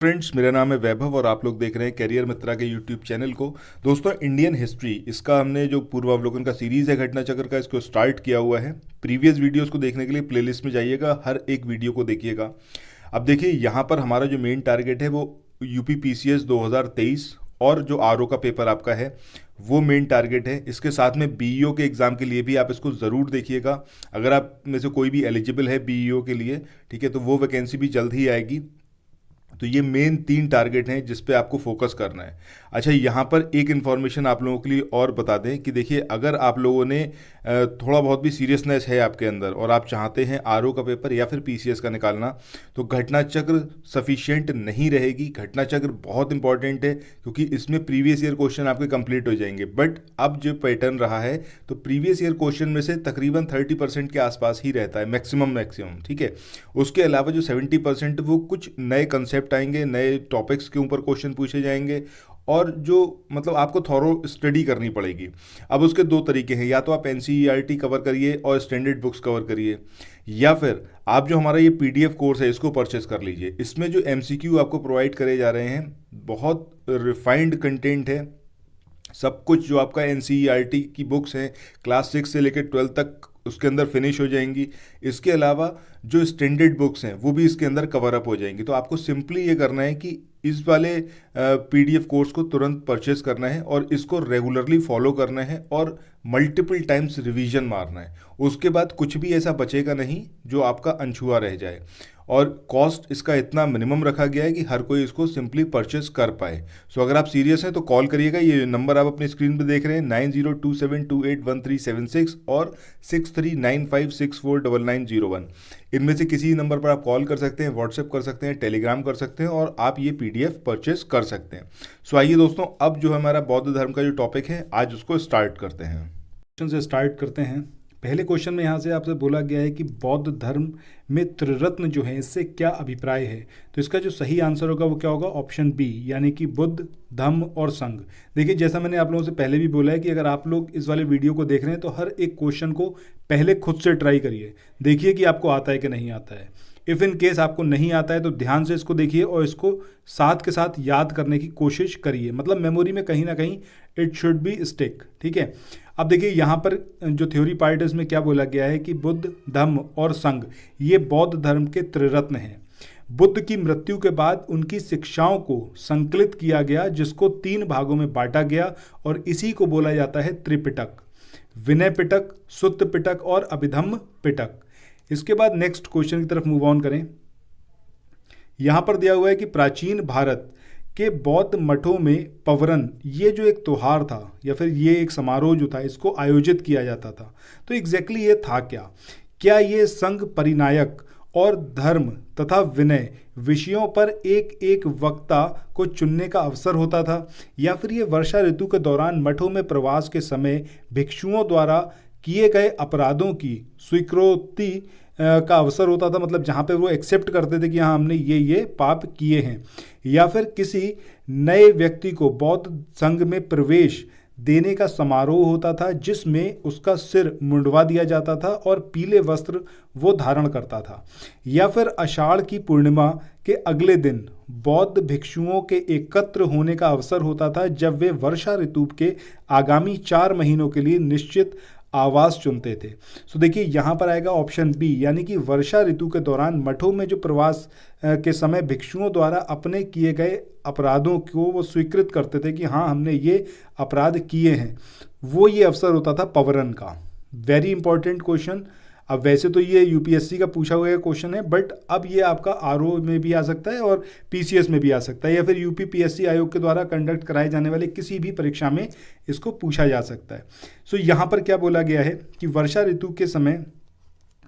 Friends, मेरा नाम है वैभव और आप लोग देख रहे हैं करियर मित्रा के यूट्यूब चैनल को। दोस्तों, इंडियन हिस्ट्री इसका हमने जो पूर्वावलोकन का सीरीज़ है घटना चक्र का, इसको स्टार्ट किया हुआ है। प्रीवियस वीडियोस को देखने के लिए प्लेलिस्ट में जाइएगा, हर एक वीडियो को देखिएगा। अब देखिए, यहाँ पर हमारा जो मेन टारगेट है वो यूपी पीसीएस 2023 और जो आरओ का पेपर आपका है वो मेन टारगेट है। इसके साथ में बीईओ के एग्ज़ाम के लिए भी आप इसको ज़रूर देखिएगा। अगर आप में से कोई भी एलिजिबल है बीईओ के लिए, ठीक है, तो वो वैकेंसी भी जल्द ही आएगी। तो ये मेन 3 टारगेट हैं जिस पे आपको फोकस करना है। अच्छा, यहाँ पर एक इन्फॉर्मेशन आप लोगों के लिए और बता दें कि देखिए, अगर आप लोगों ने थोड़ा बहुत भी सीरियसनेस है आपके अंदर और आप चाहते हैं आरओ का पेपर या फिर पीसीएस का निकालना, तो घटना चक्र सफिशिएंट नहीं रहेगी। घटना चक्र बहुत इंपॉर्टेंट है क्योंकि इसमें प्रीवियस ईयर क्वेश्चन आपके कंप्लीट हो जाएंगे। बट अब जो पैटर्न रहा है तो प्रीवियस ईयर क्वेश्चन में से तकरीबन 30% के आसपास ही रहता है, मैक्सिमम, ठीक है। उसके अलावा जो 70% वो कुछ नए कंसेप्ट आएंगे, नए टॉपिक्स के ऊपर क्वेश्चन पूछे जाएंगे और जो मतलब आपको थॉरो स्टडी करनी पड़ेगी। अब उसके 2 तरीके हैं, या तो आप एनसीईआरटी कवर करिए और स्टैंडर्ड बुक्स कवर करिए, या फिर आप जो हमारा ये पीडीएफ कोर्स है इसको परचेस कर लीजिए। इसमें जो एमसीक्यू आपको प्रोवाइड करे जा रहे हैं बहुत रिफाइंड कंटेंट है। सब कुछ जो आपका एनसीईआरटी की बुक्स हैं क्लास 6 से लेकर 12 तक उसके अंदर फिनिश हो जाएंगी। इसके अलावा जो स्टैंडर्ड बुक्स हैं वो भी इसके अंदर कवर अप हो जाएंगी। तो आपको सिंपली ये करना है कि इस वाले पीडीएफ कोर्स को तुरंत परचेस करना है और इसको रेगुलरली फॉलो करना है और मल्टीपल टाइम्स रिवीजन मारना है। उसके बाद कुछ भी ऐसा बचेगा नहीं जो आपका अनछुआ रह जाए। और कॉस्ट इसका इतना मिनिमम रखा गया है कि हर कोई इसको सिंपली परचेस कर पाए। सो अगर आप सीरियस हैं तो कॉल करिएगा। ये नंबर आप अपनी स्क्रीन पे देख रहे हैं 9027281376 और 6395649901। इनमें से किसी नंबर पर आप कॉल कर सकते हैं, व्हाट्सएप कर सकते हैं, टेलीग्राम कर सकते हैं और आप ये पीडीएफ परचेस कर सकते हैं। सो आइए दोस्तों, अब जो हमारा बौद्ध धर्म का जो टॉपिक है आज उसको स्टार्ट करते हैं। क्वेश्चन से स्टार्ट करते हैं। पहले क्वेश्चन में यहाँ से आपसे बोला गया है कि बौद्ध धर्म में त्रिरत्न जो है इससे क्या अभिप्राय है। तो इसका जो सही आंसर होगा वो क्या होगा, ऑप्शन बी, यानी कि बुद्ध, धम्म और संघ। देखिए, जैसा मैंने आप लोगों से पहले भी बोला है कि अगर आप लोग इस वाले वीडियो को देख रहे हैं तो हर एक क्वेश्चन को पहले खुद से ट्राई करिए, देखिए कि आपको आता है कि नहीं आता है। इफ़ इन केस आपको नहीं आता है तो ध्यान से इसको देखिए और इसको साथ के साथ याद करने की कोशिश करिए, मतलब मेमोरी में कहीं ना कहीं इट शुड बी स्टिक, ठीक है। अब देखिए, यहाँ पर जो थ्योरी पार्ट है इसमें क्या बोला गया है कि बुद्ध, धम्म और संघ ये बौद्ध धर्म के त्रिरत्न हैं। बुद्ध की मृत्यु के बाद उनकी शिक्षाओं को संकलित किया गया, जिसको 3 भागों में बांटा गया और इसी को बोला जाता है त्रिपिटक, विनय पिटक, सुत्त पिटक और अभिधम्म पिटक। इसके बाद नेक्स्ट क्वेश्चन की तरफ मूव ऑन करें। यहां पर दिया हुआ है कि प्राचीन भारत के बौद्ध मठों में पवरन ये जो एक त्योहार था या फिर ये एक समारोह जो था इसको आयोजित किया जाता था। तो एग्जैक्टली ये था क्या? क्या ये संघ परिनायक और धर्म तथा विनय विषयों पर एक एक वक्ता को चुनने का अवसर होता था, या फिर ये वर्षा ऋतु के दौरान मठों में प्रवास के समय भिक्षुओं द्वारा किए गए अपराधों की स्वीकृति का अवसर होता था, मतलब जहाँ पे वो एक्सेप्ट करते थे कि हाँ हमने ये पाप किए हैं, या फिर किसी नए व्यक्ति को बौद्ध संघ में प्रवेश देने का समारोह होता था जिसमें उसका सिर मुंडवा दिया जाता था और पीले वस्त्र वो धारण करता था, या फिर आषाढ़ की पूर्णिमा के अगले दिन बौद्ध भिक्षुओं के एकत्र होने का अवसर होता था जब वे वर्षा ऋतु के आगामी 4 महीनों के लिए निश्चित आवास चुनते थे। सो देखिए, यहाँ पर आएगा ऑप्शन बी, यानी कि वर्षा ऋतु के दौरान मठों में जो प्रवास के समय भिक्षुओं द्वारा अपने किए गए अपराधों को वो स्वीकृत करते थे कि हाँ हमने ये अपराध किए हैं, वो ये अवसर होता था पवरन का। Very important question. अब वैसे तो ये यूपीएससी का पूछा हुआ क्वेश्चन है, बट अब ये आपका आरओ में भी आ सकता है और पीसीएस में भी आ सकता है, या फिर यूपी पीएससी आयोग के द्वारा कंडक्ट कराए जाने वाले किसी भी परीक्षा में इसको पूछा जा सकता है। सो यहाँ पर क्या बोला गया है कि वर्षा ऋतु के समय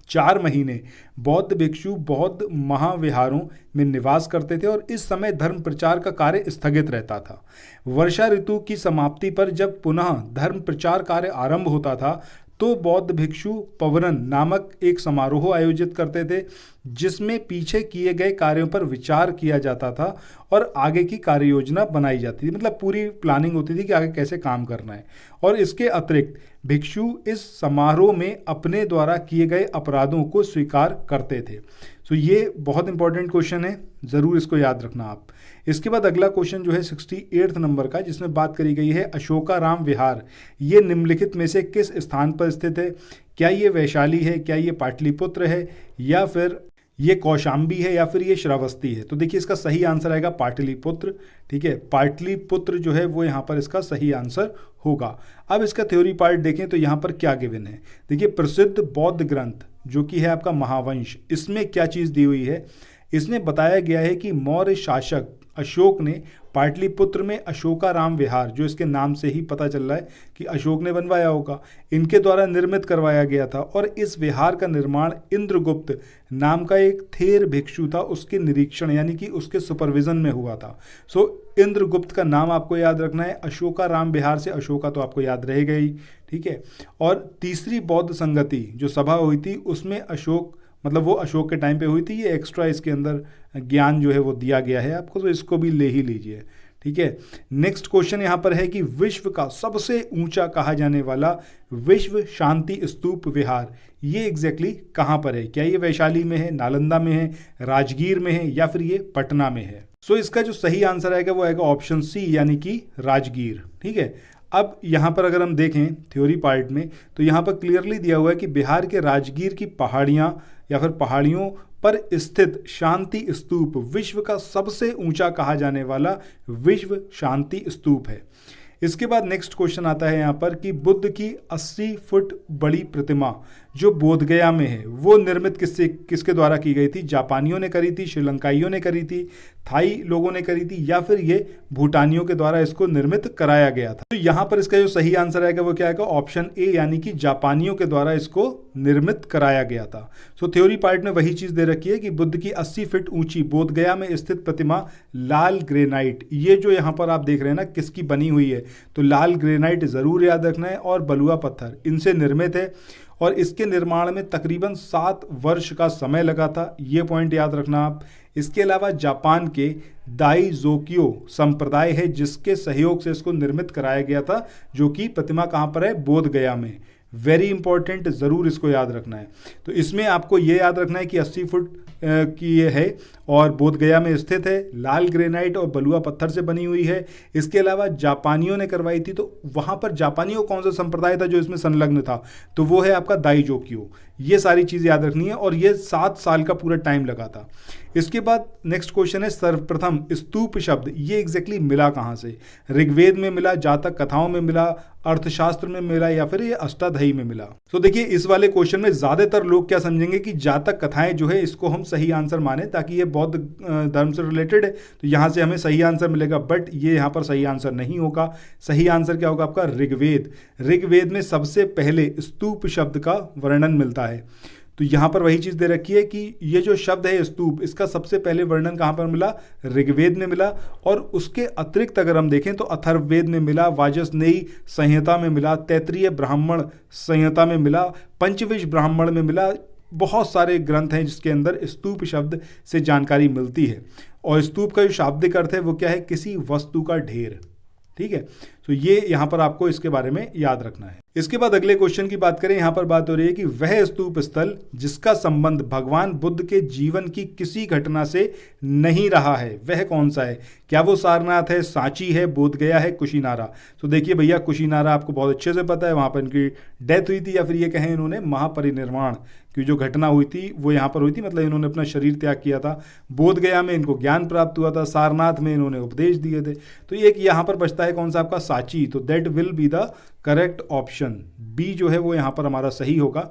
4 महीने बौद्ध भिक्षु बौद्ध महाविहारों में निवास करते थे और इस समय धर्म प्रचार का कार्य स्थगित रहता था। वर्षा ऋतु की समाप्ति पर जब पुनः धर्म प्रचार कार्य आरंभ होता था तो बौद्ध भिक्षु पवरन नामक एक समारोह आयोजित करते थे जिसमें पीछे किए गए कार्यों पर विचार किया जाता था और आगे की कार्य योजना बनाई जाती थी। मतलब पूरी प्लानिंग होती थी कि आगे कैसे काम करना है। और इसके अतिरिक्त भिक्षु इस समारोह में अपने द्वारा किए गए अपराधों को स्वीकार करते थे। सो ये बहुत इंपॉर्टेंट क्वेश्चन है, ज़रूर इसको याद रखना आप। इसके बाद अगला क्वेश्चन जो है 68 नंबर का, जिसमें बात करी गई है अशोकाराम विहार ये निम्नलिखित में से किस स्थान पर स्थित है? क्या ये वैशाली है, क्या ये पाटलिपुत्र है, या फिर ये कौशाम्बी है, या फिर ये श्रावस्ती है? तो देखिए इसका सही आंसर आएगा पाटलिपुत्र। ठीक है, पाटलिपुत्र जो है वो यहाँ पर इसका सही आंसर होगा। अब इसका थ्योरी पार्ट देखें तो यहाँ पर क्या गिवन है। देखिए प्रसिद्ध बौद्ध ग्रंथ जो कि है आपका महावंश, इसमें क्या चीज़ दी हुई है? इसमें बताया गया है कि मौर्य शासक अशोक ने पाटलिपुत्र में अशोकाराम विहार, जो इसके नाम से ही पता चल रहा है कि अशोक ने बनवाया होगा, इनके द्वारा निर्मित करवाया गया था। और इस विहार का निर्माण इंद्रगुप्त नाम का एक थेर भिक्षु था, उसके निरीक्षण यानी कि उसके सुपरविजन में हुआ था। सो इंद्रगुप्त का नाम आपको याद रखना है। अशोकाराम विहार से अशोका तो आपको याद रहेगा ही। ठीक है, और तीसरी बौद्ध संगति जो सभा हुई थी उसमें अशोक, मतलब वो अशोक के टाइम पे हुई थी। ये एक्स्ट्रा इसके अंदर ज्ञान जो है वो दिया गया है आपको, तो इसको भी ले ही लीजिए। ठीक है, नेक्स्ट क्वेश्चन यहाँ पर है कि विश्व का सबसे ऊंचा कहा जाने वाला विश्व शांति स्तूप विहार ये एग्जैक्टली कहाँ पर है? क्या ये वैशाली में है, नालंदा में है, राजगीर में है, या फिर ये पटना में है? सो इसका जो सही आंसर आएगा वो आएगा ऑप्शन सी यानी कि राजगीर। ठीक है, अब यहाँ पर अगर हम देखें थ्योरी पार्ट में तो यहाँ पर क्लियरली दिया हुआ है कि बिहार के राजगीर की पहाड़ियाँ या फिर पहाड़ियों पर स्थित शांति स्तूप विश्व का सबसे ऊंचा कहा जाने वाला विश्व शांति स्तूप है। इसके बाद नेक्स्ट क्वेश्चन आता है यहाँ पर कि बुद्ध की 80 फुट बड़ी प्रतिमा जो बोधगया में है वो निर्मित किसके द्वारा की गई थी? जापानियों ने करी थी, श्रीलंकाइयों ने करी थी, थाई लोगों ने करी थी, या फिर ये भूटानियों के द्वारा इसको निर्मित कराया गया था? तो यहाँ पर इसका जो सही आंसर आएगा वो क्या आएगा? ऑप्शन ए यानी कि जापानियों के द्वारा इसको निर्मित कराया गया था। सो थ्योरी पार्ट में वही चीज़ दे रखी है कि बुद्ध की 80 फीट ऊंची बोधगया में स्थित प्रतिमा लाल ग्रेनाइट, ये जो यहाँ पर आप देख रहे हैं ना किसकी बनी हुई है, तो लाल ग्रेनाइट ज़रूर याद रखना है, और बलुआ पत्थर इनसे निर्मित है। और इसके निर्माण में तकरीबन 7 वर्ष का समय लगा था, ये पॉइंट याद रखना आप। इसके अलावा जापान के दाइजोकियो संप्रदाय है जिसके सहयोग से इसको निर्मित कराया गया था, जो कि प्रतिमा कहाँ पर है? बोधगया में। वेरी इंपॉर्टेंट, ज़रूर इसको याद रखना है। तो इसमें आपको ये याद रखना है कि 80 फुट की ये है और बोधगया में स्थित है, लाल ग्रेनाइट और बलुआ पत्थर से बनी हुई है। इसके अलावा जापानियों ने करवाई थी, तो वहाँ पर जापानियों कौन सा संप्रदाय था जो इसमें संलग्न था? तो वो है आपका दाइजोकियो। ये सारी चीज़ याद रखनी है, और ये 7 साल का पूरा टाइम लगा था। इसके बाद नेक्स्ट क्वेश्चन है सर्वप्रथम स्तूप शब्द ये एग्जैक्टली मिला कहाँ से? ऋग्वेद में मिला, जातक कथाओं में मिला, अर्थशास्त्र में मिला, या फिर ये अष्टाध्यायी में मिला? तो देखिए इस वाले क्वेश्चन में ज़्यादातर लोग क्या समझेंगे कि जातक कथाएं जो है इसको हम सही आंसर माने, ताकि ये बौद्ध धर्म से रिलेटेड है तो यहाँ से हमें सही आंसर मिलेगा। बट ये यहाँ पर सही आंसर नहीं होगा। सही आंसर क्या होगा आपका? ऋग्वेद। ऋग्वेद में सबसे पहले स्तूप शब्द का वर्णन मिलता है। तो यहाँ पर वही चीज़ दे रखी है कि ये जो शब्द है स्तूप, इसका सबसे पहले वर्णन कहाँ पर मिला? ऋग्वेद में मिला। और उसके अतिरिक्त अगर हम देखें तो अथर्ववेद में मिला, वाजस्नेयी संहिता में मिला, तैत्तिरीय ब्राह्मण संहिता में मिला, पंचविश ब्राह्मण में मिला। बहुत सारे ग्रंथ हैं जिसके अंदर स्तूप शब्द से जानकारी मिलती है। और स्तूप का जो शाब्दिक अर्थ है वो क्या है? किसी वस्तु का ढेर। ठीक है, तो ये यहाँ पर आपको इसके बारे में याद रखना है। इसके बाद अगले क्वेश्चन की बात करें, यहाँ पर बात हो रही है कि वह स्तूप स्थल जिसका संबंध भगवान बुद्ध के जीवन की किसी घटना से नहीं रहा है वह कौन सा है? क्या वो सारनाथ है, सांची है, बोधगया है, कुशीनारा? तो देखिए भैया कुशीनारा आपको बहुत अच्छे से पता है, वहाँ पर इनकी डेथ हुई थी, या फिर ये कहें इन्होंने महापरिनिर्वाण की जो घटना हुई थी वो यहाँ पर हुई थी, मतलब इन्होंने अपना शरीर त्याग किया था। बोधगया में इनको ज्ञान प्राप्त हुआ था, सारनाथ में इन्होंने उपदेश दिए थे। तो एक यहाँ पर बचता है कौन सा आपका? सांची। तो that will be the correct option B जो है वो यहाँ पर हमारा सही होगा।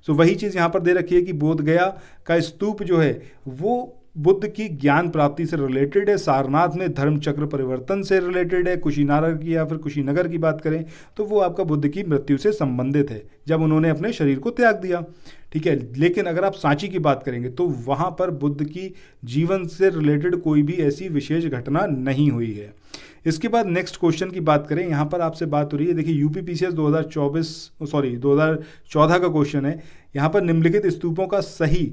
सो वही चीज़ यहाँ पर दे रखी है कि बोधगया का स्तूप जो है वो बुद्ध की ज्ञान प्राप्ति से रिलेटेड है, सारनाथ में धर्म चक्र परिवर्तन से रिलेटेड है, कुशीनारा की या फिर कुशीनगर की बात करें तो वो आपका बुद्ध की मृत्यु से संबंधित है जब उन्होंने अपने शरीर को त्याग दिया। ठीक है, लेकिन अगर आप सांची की बात करेंगे तो वहाँ पर बुद्ध की जीवन से रिलेटेड कोई भी ऐसी विशेष घटना नहीं हुई है। इसके बाद नेक्स्ट क्वेश्चन की बात करें, यहाँ पर आपसे बात हो रही है, देखिए यूपीपीसीएस 2014 का क्वेश्चन है। यहाँ पर निम्नलिखित स्तूपों का सही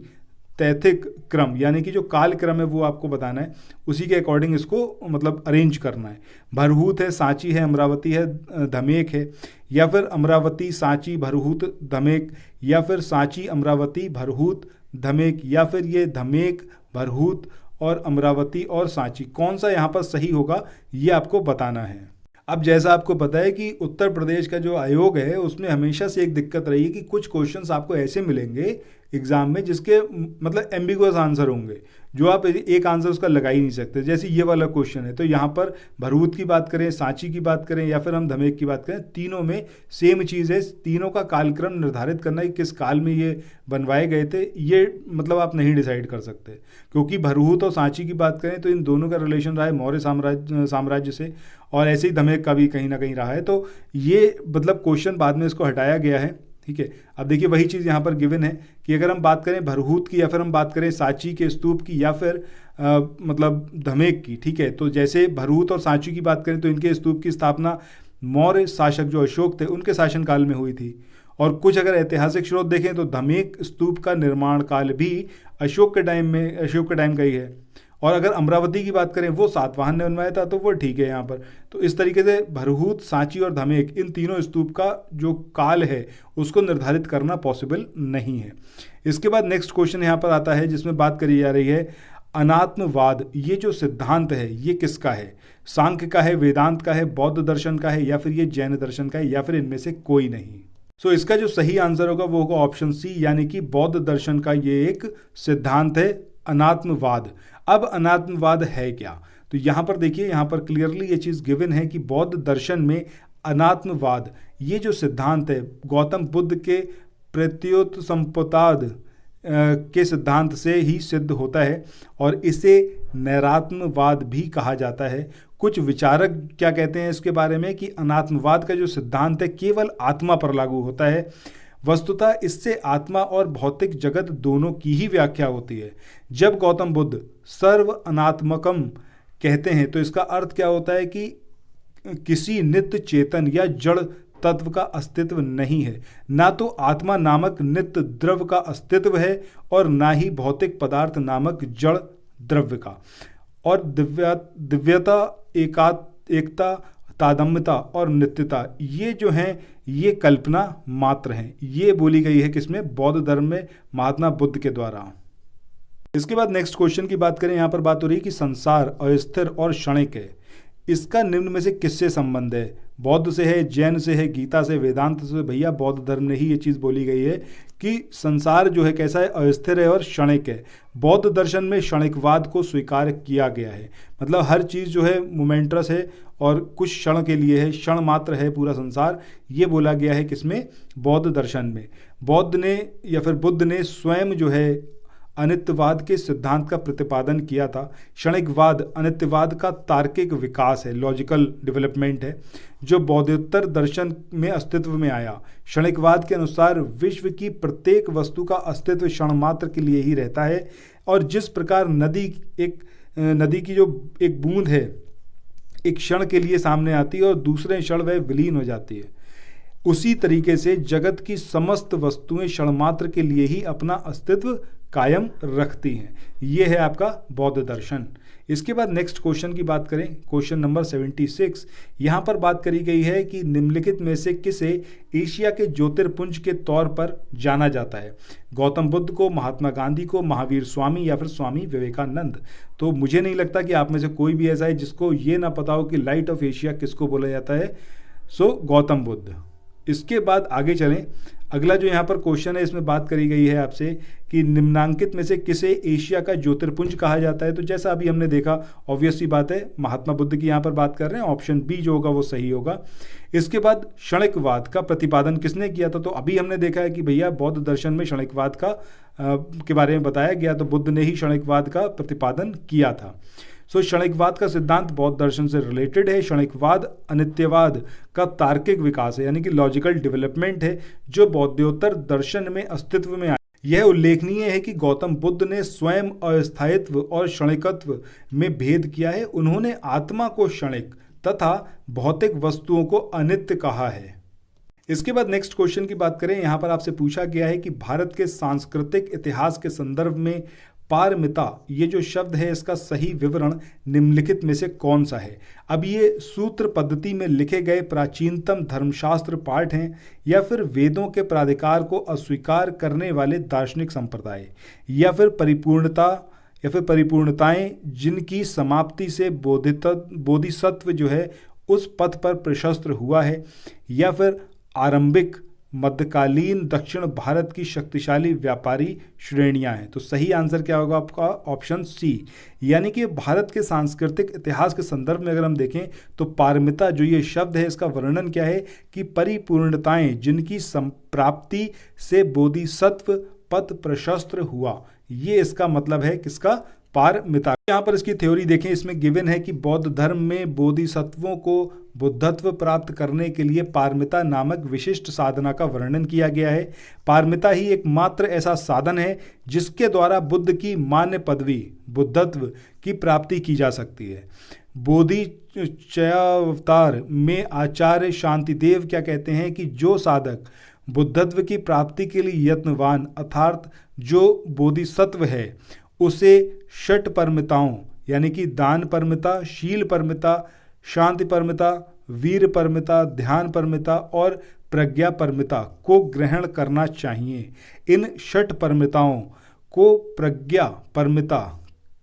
तैथिक क्रम यानी कि जो काल क्रम है वो आपको बताना है, उसी के अकॉर्डिंग इसको मतलब अरेंज करना है। भरहूत है, सांची है, अमरावती है, धमेक है, या फिर अमरावती सांची भरहूत धमेक, या फिर सांची अमरावती भरहूत धमेक, या फिर ये धमेक भरहूत और अमरावती और सांची, कौन सा यहाँ पर सही होगा ये आपको बताना है। अब जैसा आपको पता है कि उत्तर प्रदेश का जो आयोग है उसमें हमेशा से एक दिक्कत रही है कि कुछ क्वेश्चंस आपको ऐसे मिलेंगे एग्जाम में जिसके मतलब एम्बिगुअस आंसर होंगे, जो आप एक आंसर उसका लगा ही नहीं सकते। जैसे ये वाला क्वेश्चन है, तो यहाँ पर भरहूत की बात करें, सांची की बात करें या फिर हम धमेक की बात करें, तीनों में सेम चीज़ है। तीनों का कालक्रम निर्धारित करना है कि किस काल में ये बनवाए गए थे, ये मतलब आप नहीं डिसाइड कर सकते, क्योंकि भरहूत और सांची की बात करें तो इन दोनों का रिलेशन रहा है मौर्य साम्राज्य से, और ऐसे ही धमेक का भी कहीं ना कहीं रहा है। तो ये मतलब क्वेश्चन बाद में इसको हटाया गया है, ठीक है। अब देखिए वही चीज़ यहाँ पर गिवन है कि अगर हम बात करें भरहूत की या फिर हम बात करें सांची के स्तूप की या फिर मतलब धमेक की, ठीक है। तो जैसे भरहूत और सांची की बात करें तो इनके स्तूप की स्थापना मौर्य शासक जो अशोक थे उनके शासनकाल में हुई थी, और कुछ अगर ऐतिहासिक स्रोत देखें तो धमेक स्तूप का निर्माण काल भी अशोक के टाइम का ही है। और अगर अमरावती की बात करें वो सातवाहन ने बनवाया था, तो वो ठीक है यहाँ पर। तो इस तरीके से भरहूत, सांची और धमेक इन तीनों स्तूप का जो काल है उसको निर्धारित करना पॉसिबल नहीं है। इसके बाद नेक्स्ट क्वेश्चन यहाँ पर आता है जिसमें बात करी जा रही है अनात्मवाद। ये जो सिद्धांत है ये किसका है? सांख्य का है, वेदांत का है, बौद्ध दर्शन का है, या फिर ये जैन दर्शन का है, या फिर इनमें से कोई नहीं। सो इसका जो सही आंसर होगा वो होगा ऑप्शन सी, यानी कि बौद्ध दर्शन का ये एक सिद्धांत है अनात्मवाद। अब अनात्मवाद है क्या? तो यहाँ पर देखिए, यहाँ पर क्लियरली ये चीज़ गिवन है कि बौद्ध दर्शन में अनात्मवाद ये जो सिद्धांत है गौतम बुद्ध के प्रत्युत्संपदाद के सिद्धांत से ही सिद्ध होता है, और इसे नैरात्मवाद भी कहा जाता है। कुछ विचारक क्या कहते हैं इसके बारे में कि अनात्मवाद का जो सिद्धांत है केवल आत्मा पर लागू होता है। वस्तुतः इससे आत्मा और भौतिक जगत दोनों की ही व्याख्या होती है। जब गौतम बुद्ध सर्व अनात्मकम कहते हैं तो इसका अर्थ क्या होता है कि किसी नित्य चेतन या जड़ तत्व का अस्तित्व नहीं है, ना तो आत्मा नामक नित्य द्रव्य का अस्तित्व है और ना ही भौतिक पदार्थ नामक जड़ द्रव्य का। और दिव्यता, एकता, तादम्यता और नित्यता ये जो हैं ये कल्पना मात्र हैं। ये बोली गई है किसमें? बौद्ध धर्म में महात्मा बुद्ध के द्वारा। इसके बाद नेक्स्ट क्वेश्चन की बात करें, यहाँ पर बात हो रही है कि संसार अस्थिर और क्षणिक है, इसका निम्न में से किससे संबंध है? बौद्ध से है, जैन से है, गीता से, वेदांत से? भैया बौद्ध धर्म में ही ये चीज़ बोली गई है कि संसार जो है कैसा है? अस्थिर है और क्षणिक है। बौद्ध दर्शन में क्षणिकवाद को स्वीकार किया गया है, मतलब हर चीज़ जो है मोमेंटस है और कुछ क्षण के लिए है, क्षण मात्र है पूरा संसार, ये बोला गया है किसमें? बौद्ध दर्शन में। बौद्ध ने या फिर बुद्ध ने स्वयं जो है अनित्यवाद के सिद्धांत का प्रतिपादन किया था। क्षणिकवाद अनित्यवाद का तार्किक विकास है, लॉजिकल डेवलपमेंट है, जो बौद्धोत्तर दर्शन में अस्तित्व में आया। क्षणिकवाद के अनुसार विश्व की प्रत्येक वस्तु का अस्तित्व क्षण मात्र के लिए ही रहता है, और जिस प्रकार नदी की जो एक बूंद है एक क्षण के लिए सामने आती है और दूसरे क्षण वह विलीन हो जाती है, उसी तरीके से जगत की समस्त वस्तुएं क्षण मात्र के लिए ही अपना अस्तित्व कायम रखती हैं। ये है आपका बौद्ध दर्शन। इसके बाद नेक्स्ट क्वेश्चन की बात करें, क्वेश्चन नंबर 76। यहाँ पर बात करी गई है कि निम्नलिखित में से किसे एशिया के ज्योतिर्पुंज के तौर पर जाना जाता है? गौतम बुद्ध को, महात्मा गांधी को, महावीर स्वामी या फिर स्वामी विवेकानंद? तो मुझे नहीं लगता कि आप में से कोई भी ऐसा है जिसको ये ना पता हो कि लाइट ऑफ एशिया किसको बोला जाता है। सो गौतम बुद्ध। इसके बाद आगे चलें, अगला जो यहाँ पर क्वेश्चन है इसमें बात करी गई है आपसे कि निम्नांकित में से किसे एशिया का ज्योतिर्पुंज कहा जाता है? तो जैसा अभी हमने देखा, ऑब्वियस सी बात है महात्मा बुद्ध की यहाँ पर बात कर रहे हैं, ऑप्शन बी जो होगा वो सही होगा। इसके बाद क्षणिकवाद का प्रतिपादन किसने किया था? तो अभी हमने देखा है कि भैया बौद्ध दर्शन में क्षणिकवाद के बारे में बताया गया, तो बुद्ध ने ही क्षणिकवाद का प्रतिपादन किया था। सो क्षणिकवाद का सिद्धांत बौद्ध दर्शन से रिलेटेड है। क्षणिकवाद अनित्यवाद का तार्किक विकास है, यानी कि लॉजिकल डेवलपमेंट है, जो बौद्धोत्तर दर्शन में अस्तित्व में आया। यह उल्लेखनीय है कि गौतम बुद्ध ने स्वयं अस्थायित्व और क्षणिकत्व में भेद किया है। उन्होंने आत्मा को क्षणिक तथा भौतिक वस्तुओं को अनित्य कहा है। इसके बाद नेक्स्ट क्वेश्चन की बात करें, यहाँ पर आपसे पूछा गया है कि भारत के सांस्कृतिक इतिहास के संदर्भ में पारमिता ये जो शब्द है इसका सही विवरण निम्नलिखित में से कौन सा है। अब ये सूत्र पद्धति में लिखे गए प्राचीनतम धर्मशास्त्र पाठ हैं या फिर वेदों के प्राधिकार को अस्वीकार करने वाले दार्शनिक संप्रदाय या फिर परिपूर्णताएं जिनकी समाप्ति से बोधिसत्व जो है उस पथ पर प्रशस्त हुआ है या फिर आरंभिक मध्यकालीन दक्षिण भारत की शक्तिशाली व्यापारी श्रेणियां हैं। तो सही आंसर क्या होगा आपका ऑप्शन सी, यानी कि भारत के सांस्कृतिक इतिहास के संदर्भ में अगर हम देखें तो पारमिता जो ये शब्द है इसका वर्णन क्या है कि परिपूर्णताएं जिनकी संप्राप्ति से बोधिसत्व पथ प्रशस्त हुआ, ये इसका मतलब है किसका, पारमिता। यहाँ पर इसकी थ्योरी देखें, इसमें गिवन है कि बौद्ध धर्म में बोधिसत्वों को बुद्धत्व प्राप्त करने के लिए पारमिता नामक विशिष्ट साधना का वर्णन किया गया है। पारमिता ही एकमात्र ऐसा साधन है जिसके द्वारा बुद्ध की मान्य पदवी बुद्धत्व की प्राप्ति की जा सकती है। बोधिचयावतार में आचार्य शांतिदेव क्या कहते हैं कि जो साधक बुद्धत्व की प्राप्ति के लिए यत्नवान अर्थात जो बोधिसत्व है उसे षट परमिताओं यानी कि दान परमिता, शील परमिता, शांति परमिता, वीर परमिता, ध्यान परमिता और प्रज्ञा परमिता को ग्रहण करना चाहिए। इन षट परमिताओं को प्रज्ञा परमिता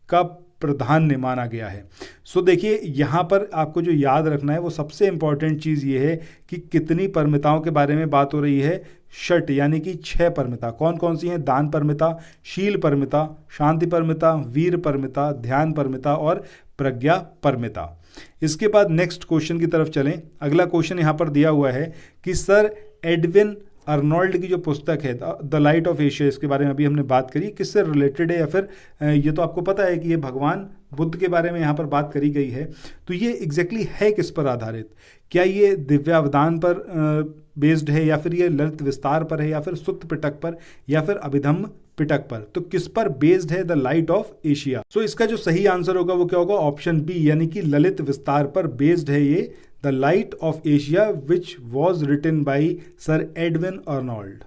का प्राधान्य माना गया है। सो देखिए यहाँ पर आपको जो याद रखना है वो सबसे इंपॉर्टेंट चीज़ ये है कि कितनी परमिताओं के बारे में बात हो रही है, षट यानी कि 6 परमिता। कौन कौन सी हैं, दान परमिता, शील परमिता, शांति परमिता, वीर परमिता, ध्यान परमिता और प्रज्ञा परमिता। इसके बाद नेक्स्ट क्वेश्चन की तरफ चलें। अगला क्वेश्चन यहाँ पर दिया हुआ है कि सर एडविन अर्नोल्ड की जो पुस्तक है द लाइट ऑफ एशिया, इसके बारे में अभी हमने बात करी, किससे रिलेटेड है या फिर ये तो आपको पता है कि ये भगवान बुद्ध के बारे में यहाँ पर बात करी गई है, तो ये एग्जैक्टली है किस पर आधारित, क्या ये दिव्यावदान पर बेस्ड है या फिर ये ललित विस्तार पर है या फिर सुत्त पिटक पर या फिर अभिधम्म पिटक पर, तो किस पर बेस्ड है द लाइट ऑफ एशिया। सो इसका जो सही आंसर होगा वो क्या होगा, ऑप्शन बी यानी कि ललित विस्तार पर बेस्ड है ये the light of Asia which was written by sir Edwin Arnold.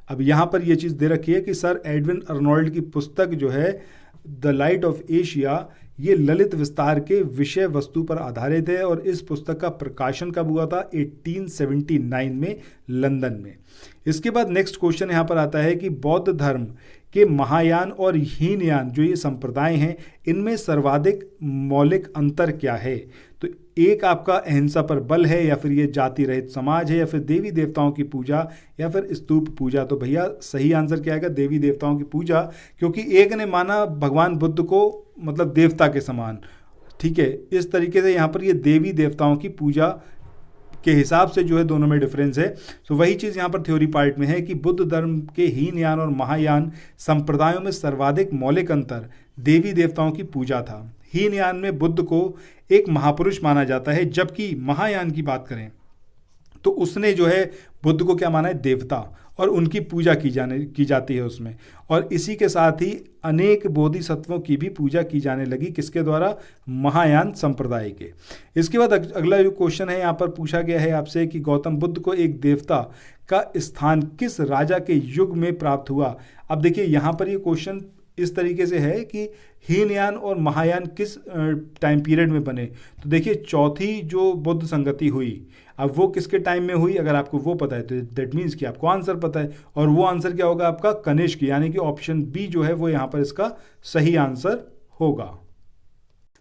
अब यहाँ पर यह चीज़ दे रखी है कि सर एडविन अर्नोल्ड की पुस्तक जो है द लाइट ऑफ एशिया ये ललित विस्तार के विषय वस्तु पर आधारित है और इस पुस्तक का प्रकाशन कब हुआ था, 1879 में लंदन में। इसके बाद नेक्स्ट क्वेश्चन यहाँ पर आता है कि बौद्ध धर्म के महायान और हीनयान जो ये संप्रदाय हैं इनमें सर्वाधिक मौलिक अंतर क्या है। तो एक आपका अहिंसा पर बल है या फिर ये जाति रहित समाज है या फिर देवी देवताओं की पूजा या फिर स्तूप पूजा। तो भैया सही आंसर क्या आएगा, देवी देवताओं की पूजा, क्योंकि एक ने माना भगवान बुद्ध को मतलब देवता के समान, ठीक है, इस तरीके से यहाँ पर ये देवी देवताओं की पूजा के हिसाब से जो है दोनों में डिफरेंस है। सो वही चीज़ यहाँ पर थ्योरी पार्ट में है कि बुद्ध धर्म के हीनयान और महायान संप्रदायों में सर्वाधिक मौलिक अंतर देवी देवताओं की पूजा था। हीनयान में बुद्ध को एक महापुरुष माना जाता है, जबकि महायान की बात करें तो उसने जो है बुद्ध को क्या माना है, देवता, और उनकी पूजा की जाती है उसमें। और इसी के साथ ही अनेक बोधिसत्वों की भी पूजा की जाने लगी, किसके द्वारा, महायान संप्रदाय के। इसके बाद अगला जो क्वेश्चन है यहाँ पर पूछा गया है आपसे कि गौतम बुद्ध को एक देवता का स्थान किस राजा के युग में प्राप्त हुआ। अब देखिए यहाँ पर ये क्वेश्चन इस तरीके से है कि हीनयान और महायान किस टाइम पीरियड में बने। तो देखिए चौथी जो बुद्ध संगति हुई, अब वो किसके टाइम में हुई, अगर आपको वो पता है तो दैट मीन्स कि आपको आंसर पता है, और वो आंसर क्या होगा आपका, कनिष्क, यानी कि ऑप्शन बी जो है वो यहाँ पर इसका सही आंसर होगा।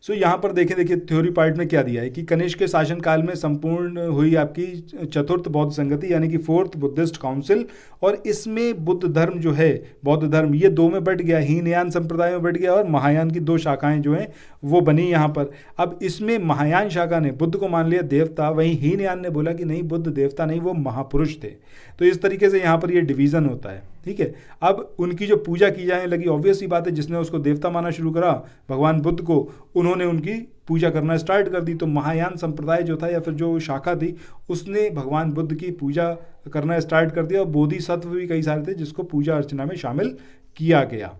सो यहाँ पर देखिए थ्योरी पार्ट में क्या दिया है कि कनिष्क के शासनकाल में संपूर्ण हुई आपकी चतुर्थ बौद्ध संगति यानी कि 4th बुद्धिस्ट काउंसिल, और इसमें बुद्ध धर्म जो है, बौद्ध धर्म ये 2 में बट गया, हीनयान संप्रदाय में बट गया और महायान की 2 शाखाएं जो हैं वो बनी यहाँ पर। अब इसमें महायान शाखा ने बुद्ध को मान लिया देवता, वहीं हीनयान ने बोला कि नहीं बुद्ध देवता नहीं, वो महापुरुष थे। तो इस तरीके से यहाँ पर ये डिवीज़न होता है, ठीक है। अब उनकी जो पूजा की जाने लगी, ऑब्वियस ही बात है, जिसने उसको देवता माना शुरू करा भगवान बुद्ध को, उन्होंने उनकी पूजा करना स्टार्ट कर दी। तो महायान संप्रदाय जो था या फिर जो शाखा थी उसने भगवान बुद्ध की पूजा करना स्टार्ट कर दिया, और बोधिसत्व भी कई सारे थे जिसको पूजा अर्चना में शामिल किया गया।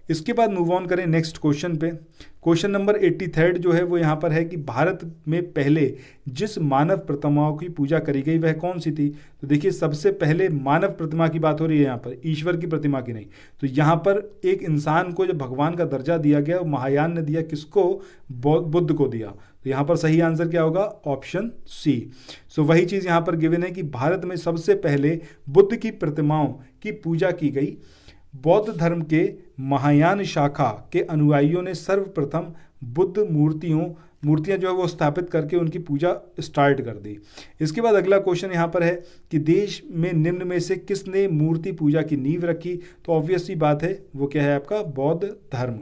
इसके बाद मूव ऑन करें नेक्स्ट क्वेश्चन पे। क्वेश्चन नंबर 83 जो है वो यहाँ पर है कि भारत में पहले जिस मानव प्रतिमाओं की पूजा करी गई वह कौन सी थी। तो देखिए सबसे पहले मानव प्रतिमा की बात हो रही है यहाँ पर, ईश्वर की प्रतिमा की नहीं। तो यहाँ पर एक इंसान को जब भगवान का दर्जा दिया गया, महायान ने दिया किसको, बुद्ध को दिया। तो यहाँ पर सही आंसर क्या होगा, ऑप्शन सी। सो वही चीज़ यहाँ पर गिवन है कि भारत में सबसे पहले बुद्ध की प्रतिमाओं की पूजा की गई। बौद्ध धर्म के महायान शाखा के अनुयायियों ने सर्वप्रथम बुद्ध मूर्तियां जो है वो स्थापित करके उनकी पूजा स्टार्ट कर दी। इसके बाद अगला क्वेश्चन यहाँ पर है कि देश में निम्न में से किसने मूर्ति पूजा की नींव रखी। तो ऑब्वियस सी बात है वो क्या है आपका, बौद्ध धर्म।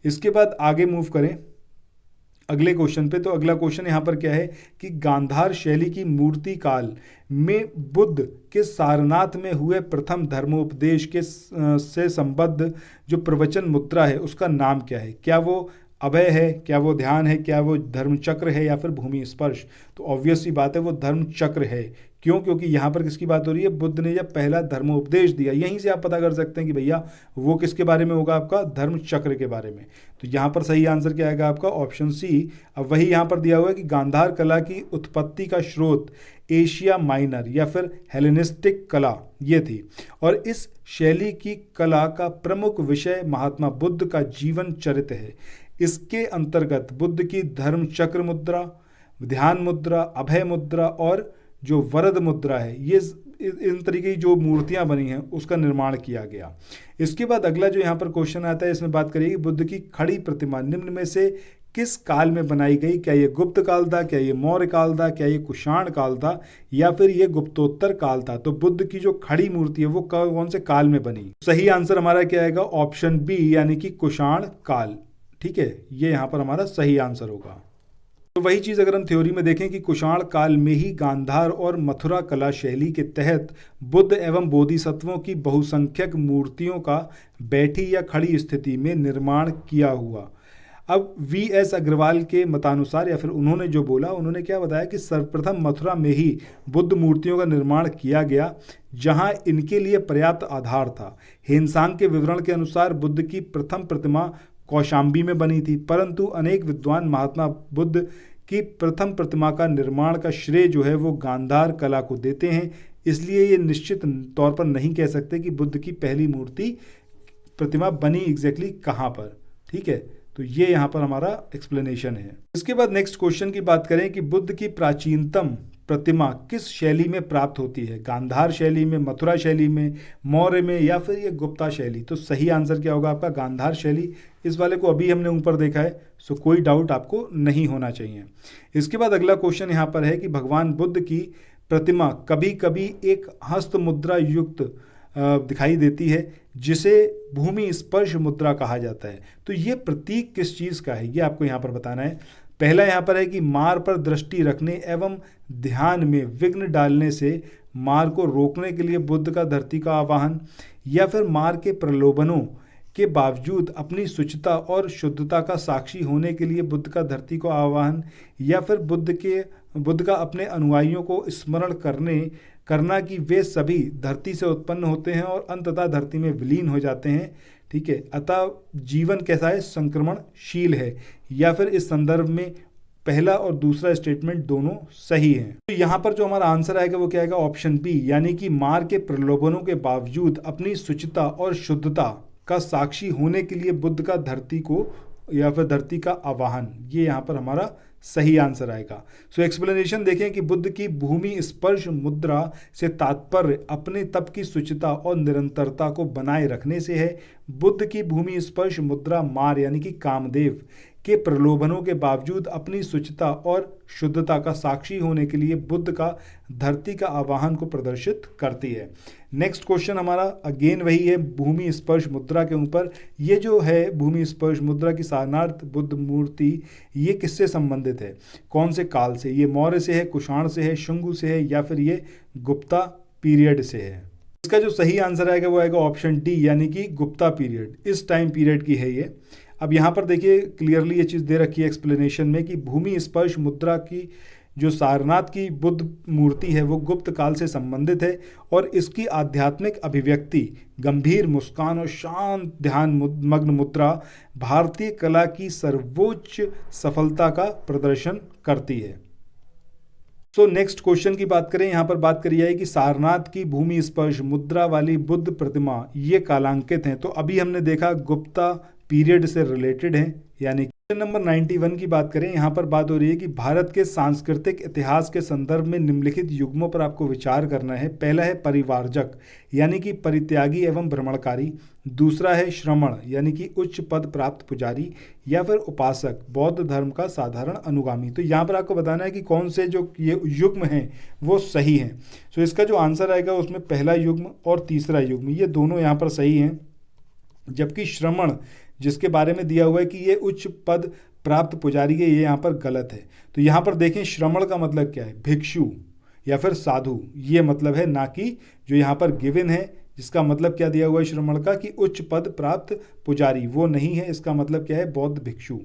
इसके बाद आगे मूव करें अगले क्वेश्चन पे। तो अगला क्वेश्चन यहाँ पर क्या है कि गांधार शैली की मूर्ति काल में बुद्ध के सारनाथ में हुए प्रथम धर्मोपदेश के से संबद्ध जो प्रवचन मुद्रा है उसका नाम क्या है। क्या वो अभय है, क्या वो ध्यान है, क्या वो धर्म चक्र है या फिर भूमि स्पर्श। तो ऑब्वियस सी बात है वो धर्म चक्र है। क्यों, क्योंकि यहाँ पर किसकी बात हो रही है, बुद्ध ने जब पहला धर्मोपदेश दिया। यहीं से आप पता कर सकते हैं कि भैया वो किसके बारे में होगा, आपका धर्म चक्र के बारे में। तो यहाँ पर सही आंसर क्या आएगा आपका, ऑप्शन सी। अब वही यहाँ पर दिया हुआ है कि गांधार कला की उत्पत्ति का स्रोत एशिया माइनर या फिर हेलेनिस्टिक कला ये थी, और इस शैली की कला का प्रमुख विषय महात्मा बुद्ध का जीवन चरित्र है। इसके अंतर्गत बुद्ध की धर्म चक्र मुद्रा, ध्यान मुद्रा, अभय मुद्रा और जो वरद मुद्रा है, ये इन तरीके की जो मूर्तियां बनी हैं उसका निर्माण किया गया। इसके बाद अगला जो यहाँ पर क्वेश्चन आता है, इसमें बात करिए बुद्ध की खड़ी प्रतिमा निम्न में से किस काल में बनाई गई। क्या ये गुप्त काल था, क्या ये मौर्य काल था, क्या ये कुषाण काल था या फिर ये गुप्तोत्तर काल था। तो बुद्ध की जो खड़ी मूर्ति है वो कौन से काल में बनी। सही आंसर हमारा क्या आएगा, ऑप्शन बी यानी कि कुषाण काल। ठीक है, ये यहाँ पर हमारा सही आंसर होगा। तो वही चीज़ अगर हम थ्योरी में देखें कि कुषाण काल में ही गांधार और मथुरा कला शैली के तहत बुद्ध एवं बोधिसत्वों की बहुसंख्यक मूर्तियों का बैठी या खड़ी स्थिति में निर्माण किया हुआ। अब वी.एस. अग्रवाल के मतानुसार या फिर उन्होंने जो बोला, उन्होंने क्या बताया कि सर्वप्रथम मथुरा में ही बुद्ध मूर्तियों का निर्माण किया गया जहां इनके लिए पर्याप्त आधार था। हेनसांग के विवरण के अनुसार बुद्ध की प्रथम प्रतिमा कौशाम्बी में बनी थी, परंतु अनेक विद्वान महात्मा बुद्ध की प्रथम प्रतिमा का निर्माण का श्रेय जो है वो गांधार कला को देते हैं। इसलिए ये निश्चित तौर पर नहीं कह सकते कि बुद्ध की पहली मूर्ति प्रतिमा बनी एग्जैक्टली कहाँ पर। ठीक है, तो ये यहाँ पर हमारा एक्सप्लेनेशन है। इसके बाद नेक्स्ट क्वेश्चन की बात करें कि बुद्ध की प्राचीनतम प्रतिमा किस शैली में प्राप्त होती है, गांधार शैली में, मथुरा शैली में, मौर्य में या फिर ये गुप्ता शैली। तो सही आंसर क्या होगा आपका, गांधार शैली। इस वाले को अभी हमने ऊपर देखा है, सो कोई डाउट आपको नहीं होना चाहिए। इसके बाद अगला क्वेश्चन यहाँ पर है कि भगवान बुद्ध की प्रतिमा कभी कभी एक हस्त मुद्रा युक्त दिखाई देती है जिसे भूमि स्पर्श मुद्रा कहा जाता है। तो ये प्रतीक किस चीज़ का है ये आपको यहाँ पर बताना है। पहला यहाँ पर है कि मार पर दृष्टि रखने एवं ध्यान में विघ्न डालने से मार को रोकने के लिए बुद्ध का धरती का आवाहन, या फिर मार के प्रलोभनों के बावजूद अपनी शुचिता और शुद्धता का साक्षी होने के लिए बुद्ध का धरती को आवाहन, या फिर बुद्ध का अपने अनुयायियों को स्मरण करना कि वे सभी धरती से उत्पन्न होते हैं और अंततः धरती में विलीन हो जाते हैं। ठीक है, अतः जीवन कैसा है, संक्रमणशील है। या फिर इस संदर्भ में पहला और दूसरा स्टेटमेंट दोनों सही हैं। तो यहाँ पर जो हमारा आंसर आएगा वो क्या आएगा, ऑप्शन बी, यानी कि मार के प्रलोभनों के बावजूद अपनी शुचिता और शुद्धता का साक्षी होने के लिए बुद्ध का धरती को या फिर धरती का आवाहन, ये यहाँ पर हमारा सही आंसर आएगा। सो एक्सप्लेनेशन देखें कि बुद्ध की भूमि स्पर्श मुद्रा से तात्पर्य अपने तप की शुचिता और निरंतरता को बनाए रखने से है। बुद्ध की भूमि स्पर्श मुद्रा मार यानी कि कामदेव के प्रलोभनों के बावजूद अपनी शुचिता और शुद्धता का साक्षी होने के लिए बुद्ध का धरती का आवाहन को प्रदर्शित करती है। नेक्स्ट क्वेश्चन हमारा अगेन वही है भूमि स्पर्श मुद्रा के ऊपर। ये जो है भूमि स्पर्श मुद्रा की सारनाथ बुद्ध मूर्ति, ये किससे संबंधित है, कौन से काल से, ये मौर्य से है, कुषाण से है, शुंगु से है या फिर ये गुप्ता पीरियड से है। इसका जो सही आंसर आएगा वो आएगा ऑप्शन डी, यानी कि गुप्ता पीरियड, इस टाइम पीरियड की है ये। अब यहाँ पर देखिए क्लियरली ये चीज़ दे रखी है एक्सप्लेनेशन में कि भूमि स्पर्श मुद्रा की जो सारनाथ की बुद्ध मूर्ति है वो गुप्त काल से संबंधित है और इसकी आध्यात्मिक अभिव्यक्ति गंभीर मुस्कान और शांत ध्यान मग्न मुद्रा भारतीय कला की सर्वोच्च सफलता का प्रदर्शन करती है। सो नेक्स्ट क्वेश्चन की बात करें, यहाँ पर बात करी जाए कि सारनाथ की भूमि स्पर्श मुद्रा वाली बुद्ध प्रतिमा ये कालांकित हैं। तो अभी हमने देखा गुप्ता पीरियड से रिलेटेड हैं, यानी क्वेश्चन नंबर 91 की बात करें, यहाँ पर बात हो रही है कि भारत के सांस्कृतिक इतिहास के संदर्भ में निम्नलिखित युग्मों पर आपको विचार करना है। पहला है परिवारजक यानी कि परित्यागी एवं भ्रमणकारी, दूसरा है श्रमण यानी कि उच्च पद प्राप्त पुजारी, या फिर उपासक बौद्ध धर्म का साधारण अनुगामी। तो यहाँ पर आपको बताना है कि कौन से जो ये युग्म हैं वो सही हैं। सो इसका जो आंसर आएगा उसमें पहला युग्म और तीसरा युग्म ये दोनों यहाँ पर सही हैं, जबकि श्रमण जिसके बारे में दिया हुआ है कि ये उच्च पद प्राप्त पुजारी है, ये यहाँ पर गलत है। तो यहाँ पर देखें श्रमण का मतलब क्या है, भिक्षु या फिर साधु, ये मतलब है, ना कि जो यहाँ पर गिवन है जिसका मतलब क्या दिया हुआ है श्रमण का कि उच्च पद प्राप्त पुजारी, वो नहीं है। इसका मतलब क्या है, बौद्ध भिक्षु।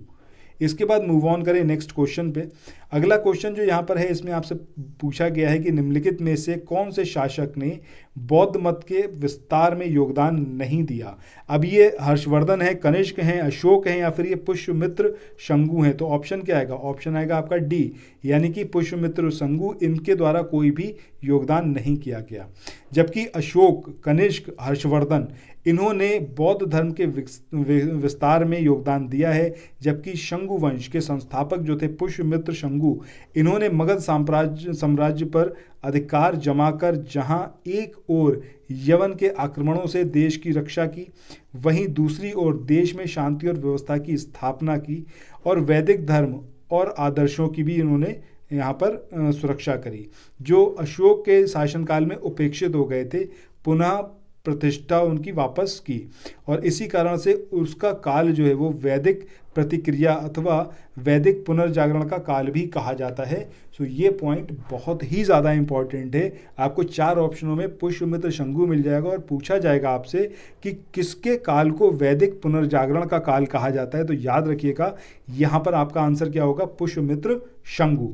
इसके बाद मूव ऑन करें नेक्स्ट क्वेश्चन पे। अगला क्वेश्चन जो यहाँ पर है इसमें आपसे पूछा गया है कि निम्नलिखित में से कौन से शासक ने बौद्ध मत के विस्तार में योगदान नहीं दिया। अब ये हर्षवर्धन है, कनिष्क हैं, अशोक हैं, या फिर ये पुष्यमित्र शंगु हैं। तो ऑप्शन क्या आएगा, ऑप्शन आएगा आपका डी, यानी कि पुष्यमित्र शंगु, इनके द्वारा कोई भी योगदान नहीं किया गया। जबकि अशोक, कनिष्क, हर्षवर्धन इन्होंने बौद्ध धर्म के विस्तार में योगदान दिया है। जबकि शंगु वंश के संस्थापक जो थे पुष्यमित्र शंगु, इन्होंने मगध साम्राज्य पर अधिकार जमाकर जहां एक ओर यवन के आक्रमणों से देश की रक्षा की, वहीं दूसरी ओर देश में शांति और व्यवस्था की स्थापना की और वैदिक धर्म और आदर्शों की भी इन्होंने यहाँ पर सुरक्षा करी, जो अशोक के शासनकाल में उपेक्षित हो गए थे, पुनः प्रतिष्ठा उनकी वापस की। और इसी कारण से उसका काल जो है वो वैदिक प्रतिक्रिया अथवा वैदिक पुनर्जागरण का काल भी कहा जाता है। सो ये पॉइंट बहुत ही ज़्यादा इंपॉर्टेंट है। आपको 4 ऑप्शनों में पुष्यमित्र शंगु मिल जाएगा और पूछा जाएगा आपसे कि किसके काल को वैदिक पुनर्जागरण का काल कहा जाता है। तो याद रखिएगा यहाँ पर आपका आंसर क्या होगा, पुष्यमित्र शंगु।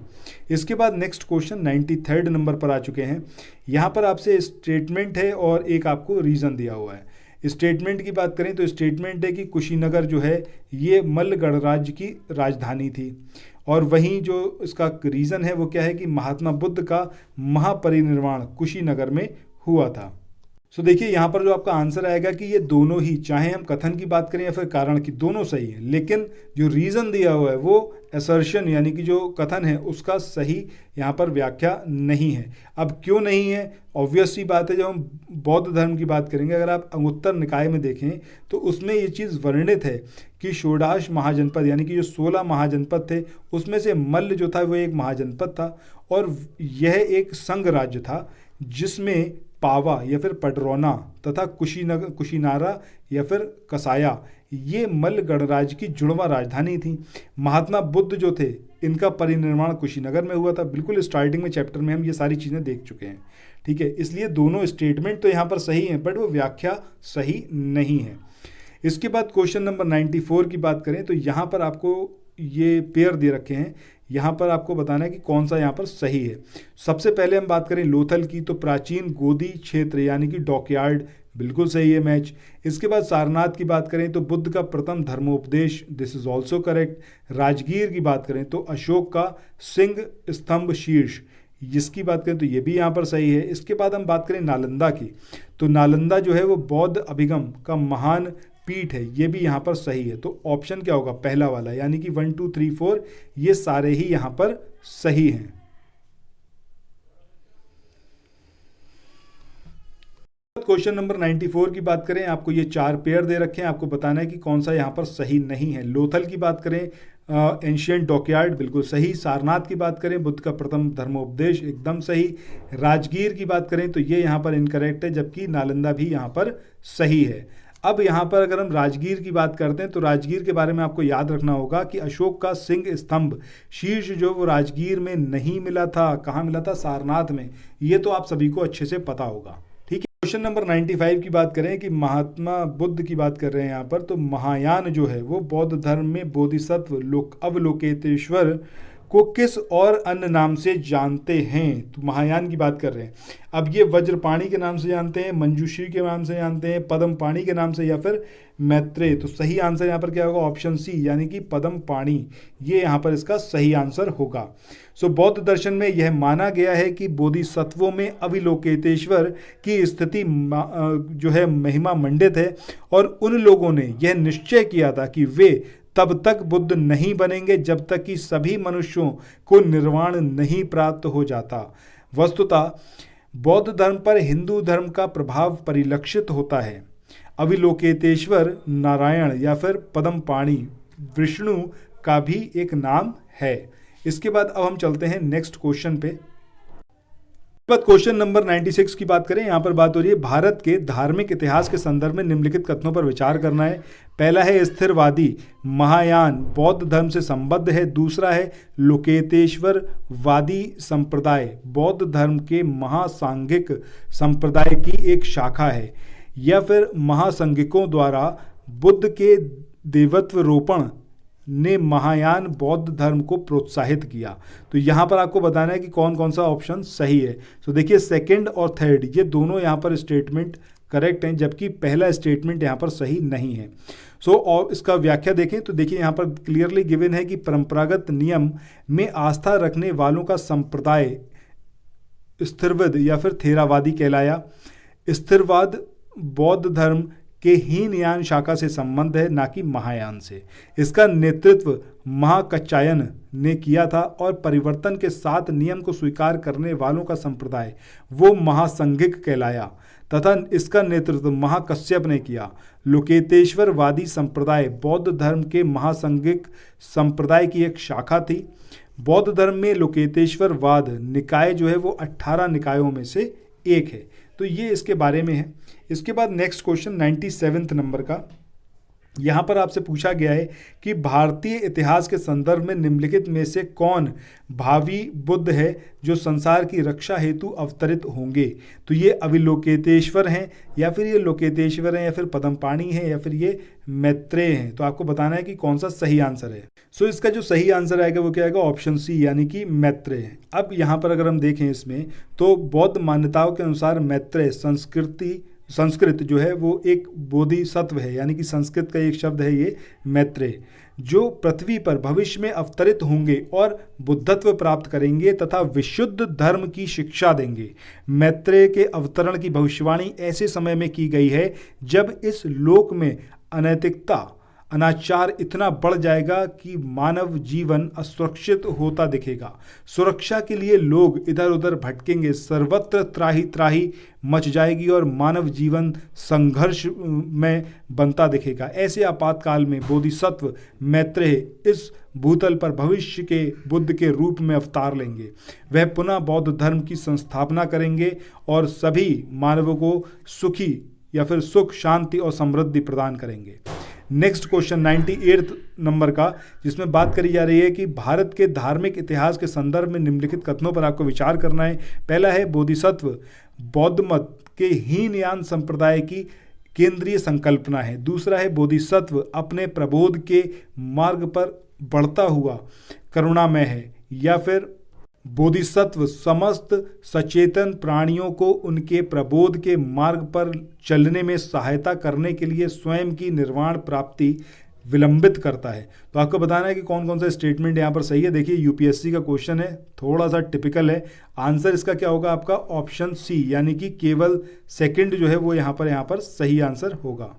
इसके बाद नेक्स्ट क्वेश्चन 93rd नंबर पर आ चुके हैं। यहाँ पर आपसे स्टेटमेंट है और एक आपको रीज़न दिया हुआ है। स्टेटमेंट की बात करें तो स्टेटमेंट है कि कुशीनगर जो है ये मल्ल गणराज्य की राजधानी थी, और वहीं जो इसका रीज़न है वो क्या है कि महात्मा बुद्ध का महापरिनिर्वाण कुशीनगर में हुआ था। सो देखिए यहाँ पर जो आपका आंसर आएगा कि ये दोनों ही, चाहे हम कथन की बात करें या फिर कारण की, दोनों सही है। लेकिन जो रीज़न दिया हुआ है वो असर्शन यानी कि जो कथन है उसका सही यहाँ पर व्याख्या नहीं है। अब क्यों नहीं है, ऑब्वियस सी बात है, जब हम बौद्ध धर्म की बात करेंगे, अगर आप अंगुत्तर निकाय में देखें तो उसमें ये चीज़ वर्णित है कि षोडश महाजनपद यानी कि जो 16 महाजनपद थे उसमें से मल्ल जो था वो एक महाजनपद था, और यह एक संघ राज्य था जिसमें पावा या फिर पडरौना तथा कुशीनारा या फिर कसाया ये मल्ल गणराज्य की जुड़वा राजधानी थी। महात्मा बुद्ध जो थे इनका परिनिर्माण कुशीनगर में हुआ था। बिल्कुल स्टार्टिंग में चैप्टर में हम ये सारी चीज़ें देख चुके हैं, ठीक है। इसलिए दोनों स्टेटमेंट तो यहाँ पर सही हैं, बट वो व्याख्या सही नहीं है। इसके बाद क्वेश्चन नंबर 94 की बात करें तो यहाँ पर आपको ये पेयर दे रखे हैं, यहाँ पर आपको बताना है कि कौन सा यहाँ पर सही है। सबसे पहले हम बात करें लोथल की तो प्राचीन गोदी क्षेत्र यानी कि डॉकयार्ड, बिल्कुल सही है मैच। इसके बाद सारनाथ की बात करें तो बुद्ध का प्रथम धर्मोपदेश, this is also correct. Rajgir की बात करें तो अशोक का सिंह स्तंभ शीर्ष, जिसकी बात करें तो ये भी यहाँ पर सही है। इसके बाद हम बात करें नालंदा की तो नालंदा जो है वो बौद्ध अभिगम का महान पीठ है, ये भी यहाँ पर सही है। तो ऑप्शन क्या होगा, पहला वाला, यानी कि 1 2 3 4 ये सारे ही यहाँ पर सही हैं। क्वेश्चन नंबर 94 की बात करें, आपको ये 4 पेयर दे रखे हैं, आपको बताना है कि कौन सा यहाँ पर सही नहीं है। लोथल की बात करें एंशियंट डॉकयार्ड, बिल्कुल सही। सारनाथ की बात करें बुद्ध का प्रथम धर्मोपदेश, एकदम सही। राजगीर की बात करें तो ये यहाँ पर इनकरेक्ट है, जबकि नालंदा भी यहाँ पर सही है। अब यहाँ पर अगर हम राजगीर की बात करते हैं तो राजगीर के बारे में आपको याद रखना होगा कि अशोक का सिंह स्तंभ शीर्ष जो वो राजगीर में नहीं मिला था, कहाँ मिला था, सारनाथ में। ये तो आप सभी को अच्छे से पता होगा, ठीक है। क्वेश्चन नंबर 95 की बात करें कि महात्मा बुद्ध की बात कर रहे हैं यहाँ पर, तो महायान जो है वो बौद्ध धर्म में बोधिसत्व अवलोकेतेश्वर को किस और अन्य नाम से जानते हैं? तो महायान की बात कर रहे हैं। अब ये वज्रपाणी के नाम से जानते हैं, मंजूश्री के नाम से जानते हैं, पद्म पाणी के नाम से, या फिर मैत्रेय? तो सही आंसर यहाँ पर क्या होगा? ऑप्शन सी यानी कि पद्म पाणी, ये यहाँ पर इसका सही आंसर होगा। सो बौद्ध दर्शन में यह माना गया है कि बोधिसत्वों में अविलोकितेश्वर की स्थिति जो है महिमा मंडित है, और उन लोगों ने यह निश्चय किया था कि वे तब तक बुद्ध नहीं बनेंगे जब तक कि सभी मनुष्यों को निर्वाण नहीं प्राप्त हो जाता। वस्तुतः बौद्ध धर्म पर हिंदू धर्म का प्रभाव परिलक्षित होता है। अविलोकितेश्वर नारायण या फिर पद्म पाणी विष्णु का भी एक नाम है। इसके बाद अब हम चलते हैं नेक्स्ट क्वेश्चन पे। बाद क्वेश्चन नंबर 96 की बात करें। यहाँ पर बात हो रही है भारत के धार्मिक इतिहास के संदर्भ में निम्नलिखित कथनों पर विचार करना है। पहला है स्थिरवादी महायान बौद्ध धर्म से संबद्ध है। दूसरा है लोकेतेश्वर वादी संप्रदाय बौद्ध धर्म के महासांघिक संप्रदाय की एक शाखा है, या फिर महासंघिकों द्वारा बुद्ध के देवत्वरोपण ने महायान बौद्ध धर्म को प्रोत्साहित किया। तो यहाँ पर आपको बताना है कि कौन कौन सा ऑप्शन सही है। तो देखिए सेकंड और थर्ड ये दोनों यहाँ पर स्टेटमेंट करेक्ट हैं, जबकि पहला स्टेटमेंट यहाँ पर सही नहीं है। और इसका व्याख्या देखें तो देखिए यहाँ पर क्लियरली गिवन है कि परंपरागत नियम में आस्था रखने वालों का संप्रदाय स्थिरवाद या फिर थेरावादी कहलाया। स्थिरवाद बौद्ध धर्म के हीनयान शाखा से संबंध है, ना कि महायान से। इसका नेतृत्व महाकच्चायन ने किया था, और परिवर्तन के साथ नियम को स्वीकार करने वालों का संप्रदाय वो महासंघिक कहलाया, तथा इसका नेतृत्व महाकश्यप ने किया। लोकेतेश्वरवादी संप्रदाय बौद्ध धर्म के महासंघिक संप्रदाय की एक शाखा थी। बौद्ध धर्म में लोकेतेश्वरवाद निकाय जो है वो 18 निकायों में से एक है। तो ये इसके बारे में है। इसके बाद नेक्स्ट क्वेश्चन 97 नंबर का, यहाँ पर आपसे पूछा गया है कि भारतीय इतिहास के संदर्भ में निम्नलिखित में से कौन भावी बुद्ध है जो संसार की रक्षा हेतु अवतरित होंगे? तो ये अविलोकितेश्वर हैं, या फिर ये लोकेतेश्वर हैं, या फिर पद्म पाणी हैं, या फिर ये मैत्रेय हैं। तो आपको बताना है कि कौन सा सही आंसर है। सो इसका जो सही आंसर आएगा वो क्या आएगा? ऑप्शन सी यानी कि मैत्रेय। अब यहाँ पर अगर हम देखें इसमें तो बौद्ध मान्यताओं के अनुसार मैत्रेय संस्कृत जो है वो एक बोधिसत्व है, यानी कि संस्कृत का एक शब्द है ये मैत्रेय, जो पृथ्वी पर भविष्य में अवतरित होंगे और बुद्धत्व प्राप्त करेंगे तथा विशुद्ध धर्म की शिक्षा देंगे। मैत्रेय के अवतरण की भविष्यवाणी ऐसे समय में की गई है जब इस लोक में अनैतिकता अनाचार इतना बढ़ जाएगा कि मानव जीवन असुरक्षित होता दिखेगा। सुरक्षा के लिए लोग इधर उधर भटकेंगे, सर्वत्र त्राही त्राही मच जाएगी और मानव जीवन संघर्ष में बनता दिखेगा। ऐसे आपातकाल में बोधिसत्व मैत्रेय इस भूतल पर भविष्य के बुद्ध के रूप में अवतार लेंगे। वह पुनः बौद्ध धर्म की संस्थापना करेंगे और सभी मानवों को सुखी या फिर सुख, शांति और समृद्धि प्रदान करेंगे। नेक्स्ट क्वेश्चन 98 नंबर का, जिसमें बात करी जा रही है कि भारत के धार्मिक इतिहास के संदर्भ में निम्नलिखित कथनों पर आपको विचार करना है। पहला है बोधिसत्व बौद्ध मत के हीनयान संप्रदाय की केंद्रीय संकल्पना है। दूसरा है बोधिसत्व अपने प्रबोध के मार्ग पर बढ़ता हुआ करुणामय है, या फिर बोधिसत्व समस्त सचेतन प्राणियों को उनके प्रबोध के मार्ग पर चलने में सहायता करने के लिए स्वयं की निर्वाण प्राप्ति विलंबित करता है। तो आपको बताना है कि कौन कौन सा स्टेटमेंट यहाँ पर सही है। देखिए यूपीएससी का क्वेश्चन है, थोड़ा सा टिपिकल है। आंसर इसका क्या होगा? आपका ऑप्शन सी यानी कि केवल सेकंड जो है वो यहाँ पर सही आंसर होगा।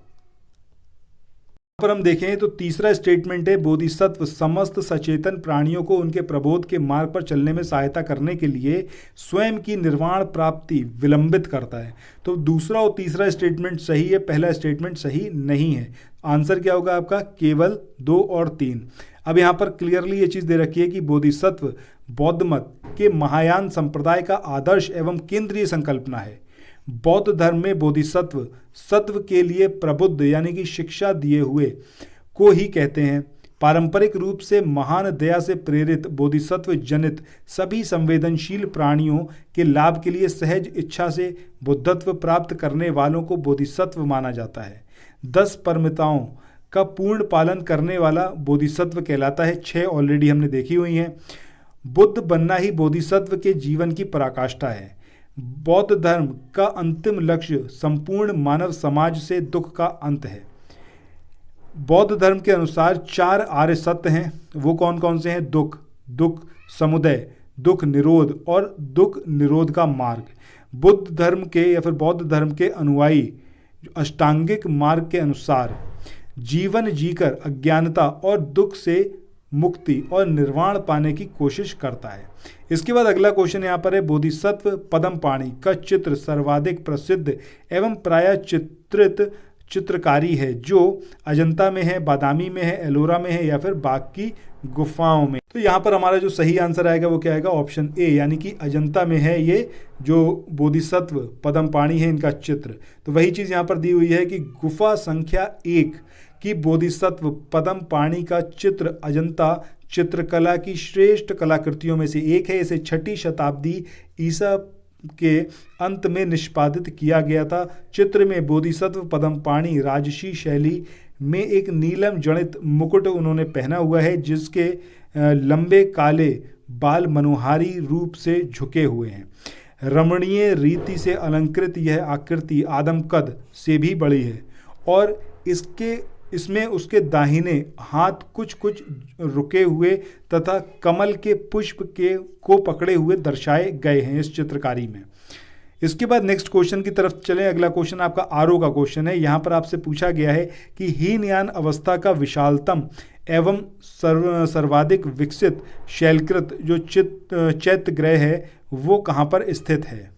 पर हम देखें तो तीसरा स्टेटमेंट है बोधिसत्व समस्त सचेतन प्राणियों को उनके प्रबोध के मार्ग पर चलने में सहायता करने के लिए स्वयं की निर्वाण प्राप्ति विलंबित करता है। तो दूसरा और तीसरा स्टेटमेंट सही है, पहला स्टेटमेंट सही नहीं है। आंसर क्या होगा आपका? केवल 2 और 3। अब यहाँ पर क्लियरली ये चीज़ दे रखी है कि बोधिसत्व बौद्ध मत के महायान संप्रदाय का आदर्श एवं केंद्रीय संकल्पना है। बौद्ध धर्म में बोधिसत्व सत्व के लिए प्रबुद्ध यानी कि शिक्षा दिए हुए को ही कहते हैं। पारंपरिक रूप से महान दया से प्रेरित बोधिसत्व जनित सभी संवेदनशील प्राणियों के लाभ के लिए सहज इच्छा से बुद्धत्व प्राप्त करने वालों को बोधिसत्व माना जाता है। 10 परमिताओं का पूर्ण पालन करने वाला बोधिसत्व कहलाता है। 6 ऑलरेडी हमने देखी हुई हैं। बुद्ध बनना ही बोधिसत्व के जीवन की पराकाष्ठा है। बौद्ध धर्म का अंतिम लक्ष्य संपूर्ण मानव समाज से दुख का अंत है। बौद्ध धर्म के अनुसार 4 आर्य सत्य हैं। वो कौन कौन से हैं? दुख, दुख समुदय, दुख निरोध और दुख निरोध का मार्ग। बुद्ध धर्म के या फिर बौद्ध धर्म के अनुयायी अष्टांगिक मार्ग के अनुसार जीवन जीकर अज्ञानता और दुख से मुक्ति और निर्वाण पाने की कोशिश करता है। इसके बाद अगला क्वेश्चन यहाँ पर है, बोधिसत्व पद्मपाणि का चित्र सर्वाधिक प्रसिद्ध एवं प्रायः चित्रित चित्रकारी है जो अजंता में है, बादामी में है, एलोरा में है या फिर बाकी गुफाओं में। तो यहाँ पर हमारा जो सही आंसर आएगा वो क्या आएगा? ऑप्शन ए, यानी कि अजंता में है ये जो बोधिसत्व पद्मपाणि है इनका चित्र। तो वही चीज़ यहाँ पर दी हुई है कि गुफा संख्या 1 की बोधिसत्व पद्मपाणि का चित्र अजंता चित्रकला की श्रेष्ठ कलाकृतियों में से एक है। इसे 6ठी शताब्दी ईसा के अंत में निष्पादित किया गया था। चित्र में बोधिसत्व पद्मपाणि राजसी शैली में एक नीलम जड़ित मुकुट उन्होंने पहना हुआ है, जिसके लंबे काले बाल मनोहारी रूप से झुके हुए हैं। रमणीय रीति से अलंकृत यह आकृति आदमकद से भी बड़ी है और इसमें उसके दाहिने हाथ कुछ कुछ रुके हुए तथा कमल के पुष्प को पकड़े हुए दर्शाए गए हैं इस चित्रकारी में। इसके बाद नेक्स्ट क्वेश्चन की तरफ चलें। अगला क्वेश्चन आपका आरओ का क्वेश्चन है। यहाँ पर आपसे पूछा गया है कि हीनयान अवस्था का विशालतम एवं सर्वाधिक विकसित शैलकृत जो चैत्य ग्रह है वो कहाँ पर स्थित है?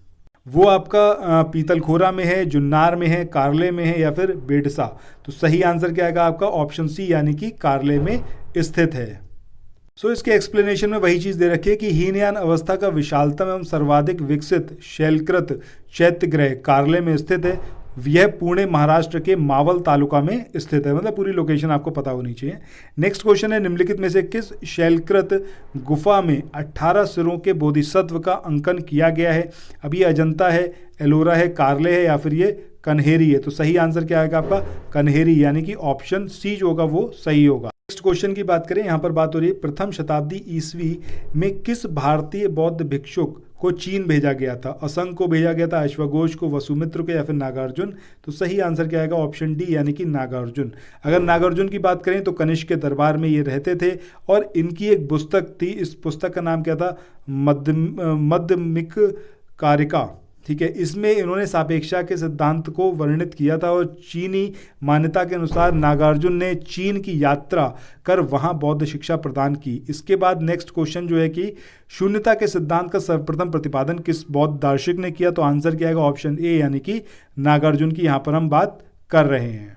वो आपका पीतलखोरा में है, जुन्नार में है, कारले में है या फिर बेडसा। तो सही आंसर क्या आएगा आपका? ऑप्शन सी, यानी कि कारले में स्थित है। सो इसके एक्सप्लेनेशन में वही चीज़ दे रखी है कि हीनयान अवस्था का विशालतम एवं सर्वाधिक विकसित शैलकृत चैत्य ग्रह कारले में स्थित है। यह पुणे महाराष्ट्र के मावल तालुका में स्थित है। मतलब पूरी लोकेशन आपको पता होनी चाहिए। नेक्स्ट क्वेश्चन है, निम्नलिखित में से किस शैलकृत गुफा में 18 सिरों के बोधिसत्व का अंकन किया गया है? अब ये अजंता है, एलोरा है, कारले है या फिर ये कन्हेरी है। तो सही आंसर क्या आएगा आपका? कन्हेरी, यानी कि ऑप्शन सी जो होगा वो सही होगा। नेक्स्ट क्वेश्चन की बात करें, यहाँ पर बात हो रही है प्रथम शताब्दी ईस्वी में किस भारतीय बौद्ध भिक्षुक को चीन भेजा गया था? असंग को भेजा गया था, अश्वघोष को, वसुमित्र को या फिर नागार्जुन। तो सही आंसर क्या आएगा? ऑप्शन डी, यानी कि नागार्जुन। अगर नागार्जुन की बात करें तो कनिष्क के दरबार में ये रहते थे और इनकी एक पुस्तक थी। इस पुस्तक का नाम क्या था? मध्यमिक कारिका। ठीक है, इसमें इन्होंने सापेक्षा के सिद्धांत को वर्णित किया था और चीनी मान्यता के अनुसार नागार्जुन ने चीन की यात्रा कर वहां बौद्ध शिक्षा प्रदान की। इसके बाद नेक्स्ट क्वेश्चन जो है कि शून्यता के सिद्धांत का सर्वप्रथम प्रतिपादन किस बौद्ध दार्शनिक ने किया? तो आंसर क्या आएगा? ऑप्शन ए, यानी कि नागार्जुन की यहाँ पर हम बात कर रहे हैं।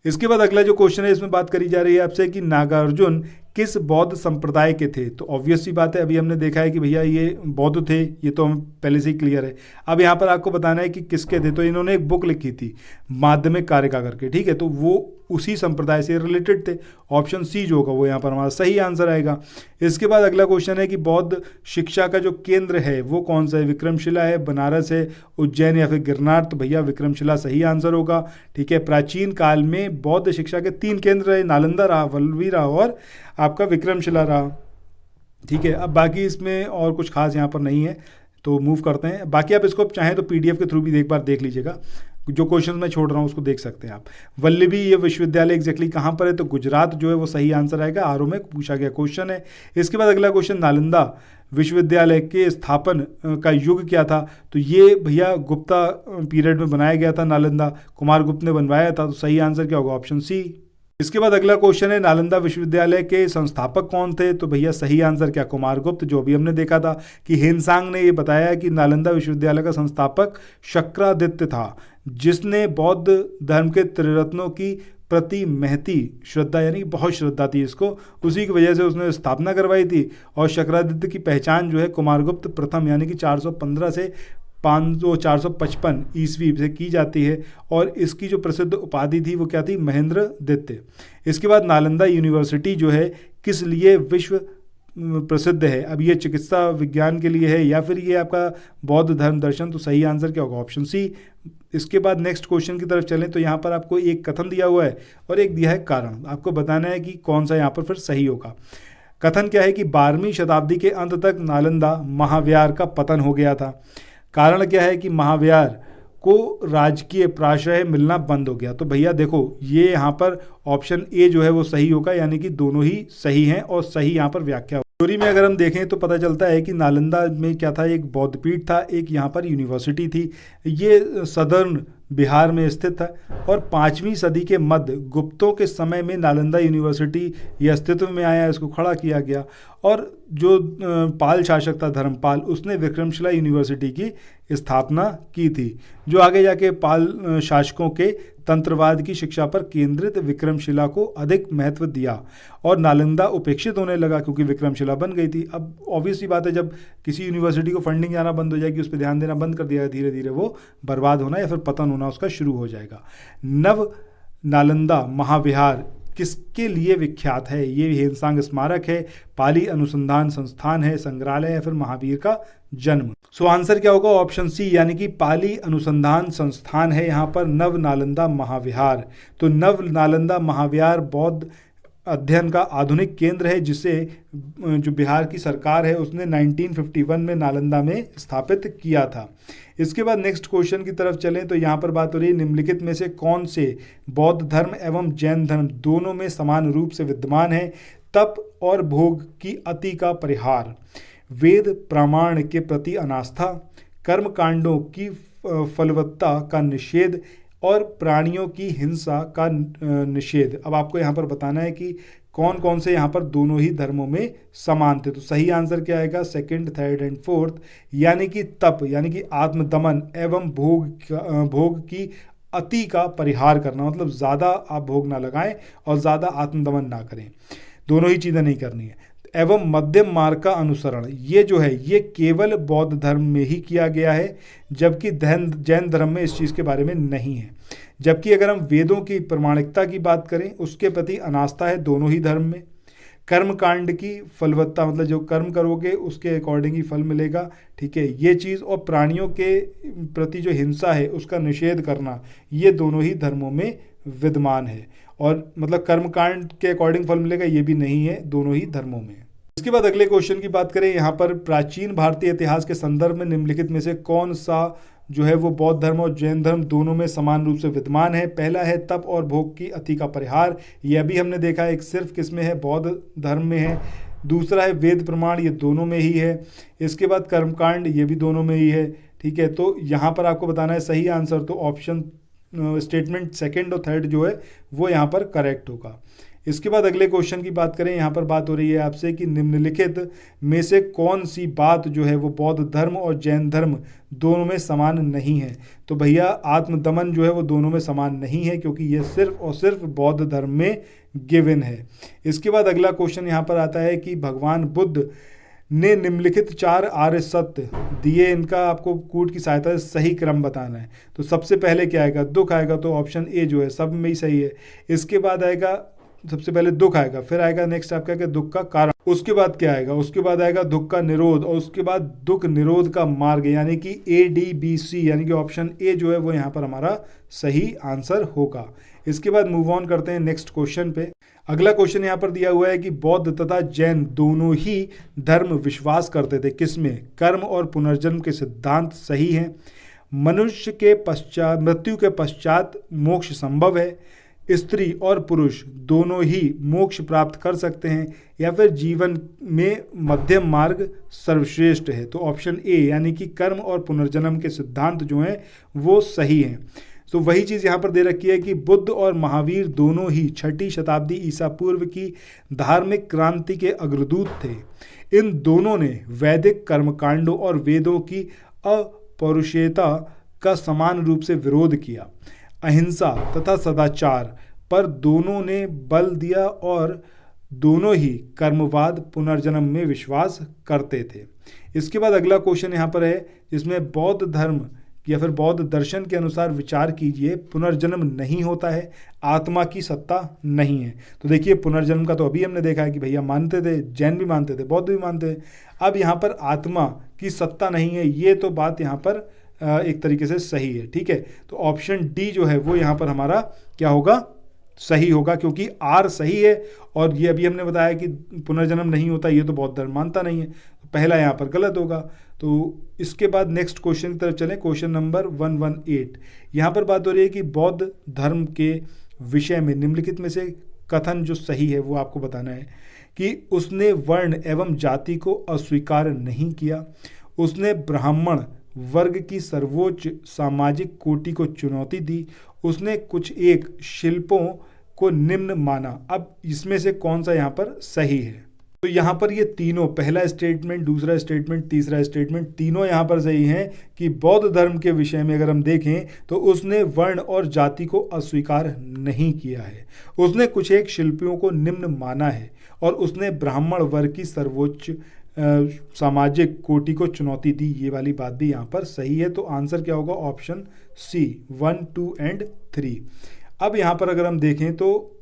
इसके बाद अगला जो क्वेश्चन है इसमें बात करी जा रही है आपसे कि नागार्जुन किस बौद्ध संप्रदाय के थे? तो ऑब्वियस सी बात है, अभी हमने देखा है कि भैया ये बौद्ध थे, ये तो हम पहले से ही क्लियर है। अब यहाँ पर आपको बताना है कि किसके थे। तो इन्होंने एक बुक लिखी थी माध्यमिक कारिका करके, ठीक है, तो वो उसी संप्रदाय से रिलेटेड थे। ऑप्शन सी जो होगा वो यहाँ पर हमारा सही आंसर आएगा। इसके बाद अगला क्वेश्चन है कि बौद्ध शिक्षा का जो केंद्र है वो कौन सा है? विक्रमशिला है, बनारस है, उज्जैन या फिर गिरनार। तो भैया विक्रमशिला सही आंसर होगा। ठीक है, प्राचीन काल में बौद्ध शिक्षा के 3 केंद्र रहे, नालंदा रहा, वल्लभी रहा और आपका विक्रमशिला रहा। ठीक है, अब बाकी इसमें और कुछ खास यहाँ पर नहीं है तो मूव करते हैं। बाकी आप इसको चाहें तो पीडीएफ के थ्रू भी एक बार देख लीजिएगा, जो क्वेश्चन मैं छोड़ रहा हूँ उसको देख सकते हैं आप। वल्लभी ये विश्वविद्यालय एग्जैक्टली कहाँ पर है? तो गुजरात जो है वो सही आंसर आएगा। आरओ में पूछा गया क्वेश्चन है। इसके बाद अगला क्वेश्चन, नालंदा विश्वविद्यालय के स्थापन का युग क्या था? तो ये भैया गुप्ता पीरियड में बनाया गया था नालंदा, कुमार गुप्त ने बनवाया था। तो सही आंसर क्या होगा? Option C. इसके बाद अगला क्वेश्चन है, नालंदा विश्वविद्यालय के संस्थापक कौन थे? तो भैया सही आंसर क्या? कुमार गुप्त, जो भी हमने देखा था कि हेनसांग ने ये बताया कि नालंदा विश्वविद्यालय का संस्थापक शक्रादित्य था, जिसने बौद्ध धर्म के त्रिरत्नों की प्रति महती श्रद्धा, यानी बहुत श्रद्धा थी इसको, उसी की वजह से उसने स्थापना करवाई थी। और शक्रादित्य की पहचान जो है कुमारगुप्त प्रथम यानी कि 415 से 455 ईस्वी से की जाती है और इसकी जो प्रसिद्ध उपाधि थी वो क्या थी? महेंद्र दित्य। इसके बाद नालंदा यूनिवर्सिटी जो है किस लिए विश्व प्रसिद्ध है? अब ये चिकित्सा विज्ञान के लिए है या फिर ये आपका बौद्ध धर्म दर्शन? तो सही आंसर क्या होगा? Option C. इसके बाद नेक्स्ट क्वेश्चन की तरफ चलें तो यहाँ पर आपको एक कथन दिया हुआ है और एक दिया है कारण। आपको बताना है कि कौन सा यहाँ पर फिर सही होगा। कथन क्या है कि 12वीं शताब्दी के अंत तक नालंदा महाविहार का पतन हो गया था। कारण क्या है कि महाविहार को राजकीय प्राश्रय मिलना बंद हो गया। तो भैया देखो, ये यहाँ पर ऑप्शन ए जो है वो सही होगा, यानी कि दोनों ही सही हैं और सही यहाँ पर व्याख्या। थ्योरी में अगर हम देखें तो पता चलता है कि नालंदा में क्या था, एक बौद्ध पीठ था, एक यहाँ पर यूनिवर्सिटी थी। ये सदर्न बिहार में स्थित था और 5वीं सदी के मध्य गुप्तों के समय में नालंदा यूनिवर्सिटी ये अस्तित्व में आया, इसको खड़ा किया गया। और जो पाल शासक था धर्मपाल, उसने विक्रमशिला यूनिवर्सिटी की स्थापना की थी, जो आगे जाके पाल शासकों के तंत्रवाद की शिक्षा पर केंद्रित विक्रमशिला को अधिक महत्व दिया और नालंदा उपेक्षित होने लगा क्योंकि विक्रमशिला बन गई थी। अब ऑब्वियसली बात है, जब किसी यूनिवर्सिटी को फंडिंग आना बंद हो जाएगी, उस पर ध्यान देना बंद कर दिया, धीरे धीरे वो बर्बाद होना या फिर पतन होना उसका शुरू हो जाएगा। नव नालंदा महाविहार किसके लिए विख्यात है? ये हेनसांग स्मारक है, पाली अनुसंधान संस्थान है, संग्रहालय या फिर महावीर का जन्म। सो आंसर क्या होगा? ऑप्शन सी, यानी कि पाली अनुसंधान संस्थान है यहाँ पर नव नालंदा महाविहार। तो नव नालंदा महाविहार बौद्ध अध्ययन का आधुनिक केंद्र है, जिसे जो बिहार की सरकार है उसने 1951 में नालंदा में स्थापित किया था। इसके बाद नेक्स्ट क्वेश्चन की तरफ चलें तो यहाँ पर बात हो रही है, निम्नलिखित में से कौन से बौद्ध धर्म एवं जैन धर्म दोनों में समान रूप से विद्यमान है? तप और भोग की अति का परिहार, वेद प्रमाण के प्रति अनास्था, कर्म कांडों की फलवत्ता का निषेध और प्राणियों की हिंसा का निषेध। अब आपको यहाँ पर बताना है कि कौन कौन से यहाँ पर दोनों ही धर्मों में समान थे। तो सही आंसर क्या आएगा? सेकंड, थर्ड एंड फोर्थ, यानी कि तप यानी कि आत्मदमन एवं भोग की अति का परिहार करना, मतलब ज़्यादा आप भोग ना लगाएं और ज़्यादा आत्मदमन ना करें, दोनों ही चीज़ें नहीं करनी है। एवं मध्यम मार्ग का अनुसरण, ये जो है ये केवल बौद्ध धर्म में ही किया गया है, जबकि जैन धर्म में इस चीज़ के बारे में नहीं है। जबकि अगर हम वेदों की प्रमाणिकता की बात करें, उसके प्रति अनास्था है दोनों ही धर्म में। कर्म कांड की फलवत्ता, मतलब जो कर्म करोगे उसके अकॉर्डिंग ही फल मिलेगा, ठीक है, ये चीज़। और प्राणियों के प्रति जो हिंसा है उसका निषेध करना, ये दोनों ही धर्मों में विद्यमान है। और मतलब कर्मकांड के अकॉर्डिंग फल मिलेगा, ये भी नहीं है, दोनों ही धर्मों में। इसके बाद अगले क्वेश्चन की बात करें, यहाँ पर प्राचीन भारतीय इतिहास के संदर्भ में निम्नलिखित में से कौन सा जो है वो बौद्ध धर्म और जैन धर्म दोनों में समान रूप से विद्यमान है? पहला है तप और भोग की अति का परिहार, यह भी हमने देखा है, एक सिर्फ किसमें है? बौद्ध धर्म में है। दूसरा है वेद प्रमाण, ये दोनों में ही है। इसके बाद कर्मकांड, ये भी दोनों में ही है, ठीक है। तो यहाँ पर आपको बताना है सही आंसर, तो ऑप्शन स्टेटमेंट सेकंड और थर्ड जो है वो यहाँ पर करेक्ट होगा। इसके बाद अगले क्वेश्चन की बात करें, यहाँ पर बात हो रही है आपसे कि निम्नलिखित में से कौन सी बात जो है वो बौद्ध धर्म और जैन धर्म दोनों में समान नहीं है? तो भैया आत्मदमन जो है वो दोनों में समान नहीं है, क्योंकि ये सिर्फ और सिर्फ बौद्ध धर्म में गिवन है। इसके बाद अगला क्वेश्चन यहाँ पर आता है कि भगवान बुद्ध ने निम्नलिखित 4 आर्य सत्य दिए, इनका आपको कूट की सहायता से सही क्रम बताना है। तो सबसे पहले क्या आएगा? दुख आएगा, तो ऑप्शन ए जो है सब में ही सही है। इसके बाद आएगा, सबसे पहले दुख आएगा, फिर आएगा नेक्स्ट आपका क्या? दुख का कारण। उसके बाद क्या आएगा? उसके बाद आएगा दुख का निरोध, और उसके बाद दुख निरोध का मार्ग, यानी कि ADBC, यानी कि ऑप्शन ए जो है वो यहाँ पर हमारा सही आंसर होगा। इसके बाद मूव ऑन करते हैं नेक्स्ट क्वेश्चन पे। अगला क्वेश्चन यहाँ पर दिया हुआ है कि बौद्ध तथा जैन दोनों ही धर्म विश्वास करते थे किसमें? कर्म और पुनर्जन्म के सिद्धांत सही हैं। मनुष्य के पश्चात, मृत्यु के पश्चात मोक्ष संभव है। स्त्री और पुरुष दोनों ही मोक्ष प्राप्त कर सकते हैं, या फिर जीवन में मध्यम मार्ग सर्वश्रेष्ठ है। तो ऑप्शन ए यानी कि कर्म और पुनर्जन्म के सिद्धांत जो हैं वो सही हैं। तो वही चीज़ यहाँ पर दे रखी है कि बुद्ध और महावीर दोनों ही 6ठी शताब्दी ईसा पूर्व की धार्मिक क्रांति के अग्रदूत थे। इन दोनों ने वैदिक कर्मकांडों और वेदों की अपौरुषेयता का समान रूप से विरोध किया। अहिंसा तथा सदाचार पर दोनों ने बल दिया और दोनों ही कर्मवाद पुनर्जन्म में विश्वास करते थे। इसके बाद अगला क्वेश्चन यहाँ पर है जिसमें बौद्ध धर्म या फिर बौद्ध दर्शन के अनुसार विचार कीजिए, पुनर्जन्म नहीं होता है, आत्मा की सत्ता नहीं है। तो देखिए पुनर्जन्म का तो अभी हमने देखा है कि भैया मानते थे, जैन भी मानते थे, बौद्ध भी मानते थे। अब यहाँ पर आत्मा की सत्ता नहीं है, ये तो बात यहाँ पर एक तरीके से सही है, ठीक है। तो ऑप्शन डी जो है वो यहाँ पर हमारा क्या होगा? सही होगा, क्योंकि आर सही है और ये अभी हमने बताया कि पुनर्जन्म नहीं होता, ये तो बौद्ध धर्म मानता नहीं है, पहला यहाँ पर गलत होगा। तो इसके बाद नेक्स्ट क्वेश्चन की तरफ चलें, क्वेश्चन नंबर 118। यहाँ पर बात हो रही है कि बौद्ध धर्म के विषय में निम्नलिखित में से कथन जो सही है वो आपको बताना है कि उसने वर्ण एवं जाति को अस्वीकार नहीं किया, उसने ब्राह्मण वर्ग की सर्वोच्च सामाजिक कोटि को चुनौती दी, उसने कुछ एक शिल्पों को निम्न माना। अब इसमें से कौन सा यहाँ पर सही है? तो यहाँ पर ये तीनों, पहला स्टेटमेंट, दूसरा स्टेटमेंट, तीसरा स्टेटमेंट, तीनों यहाँ पर सही हैं कि बौद्ध धर्म के विषय में अगर हम देखें तो उसने वर्ण और जाति को अस्वीकार नहीं किया है, उसने कुछ एक शिल्पियों को निम्न माना है और उसने ब्राह्मण वर्ग की सर्वोच्च सामाजिक कोटि को चुनौती दी। ये वाली बात भी यहाँ पर सही है। तो आंसर क्या होगा? Option C, 1, 2 and 3। अब यहाँ पर अगर हम देखें तो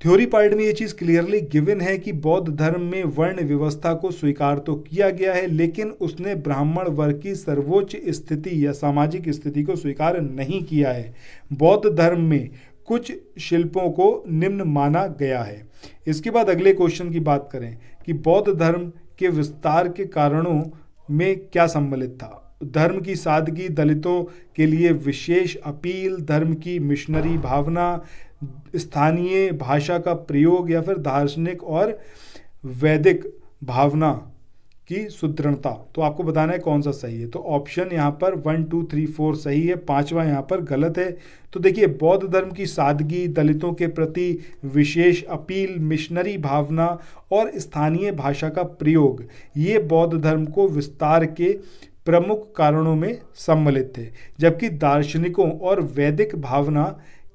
थ्योरी पार्ट में ये चीज़ क्लियरली गिवन है कि बौद्ध धर्म में वर्ण व्यवस्था को स्वीकार तो किया गया है, लेकिन उसने ब्राह्मण वर्ग की सर्वोच्च स्थिति या सामाजिक स्थिति को स्वीकार नहीं किया है। बौद्ध धर्म में कुछ शिल्पों को निम्न माना गया है। इसके बाद अगले क्वेश्चन की बात करें कि बौद्ध धर्म के विस्तार के कारणों में क्या सम्मिलित था। धर्म की सादगी, दलितों के लिए विशेष अपील, धर्म की मिशनरी भावना, स्थानीय भाषा का प्रयोग या फिर दार्शनिक और वैदिक भावना की सुदृढ़ता। तो आपको बताना है कौन सा सही है। तो ऑप्शन यहाँ पर 1, 2, 3, 4 सही है, पांचवा यहाँ पर गलत है। तो देखिए, बौद्ध धर्म की सादगी, दलितों के प्रति विशेष अपील, मिशनरी भावना और स्थानीय भाषा का प्रयोग, ये बौद्ध धर्म को विस्तार के प्रमुख कारणों में सम्मिलित थे, जबकि दार्शनिकों और वैदिक भावना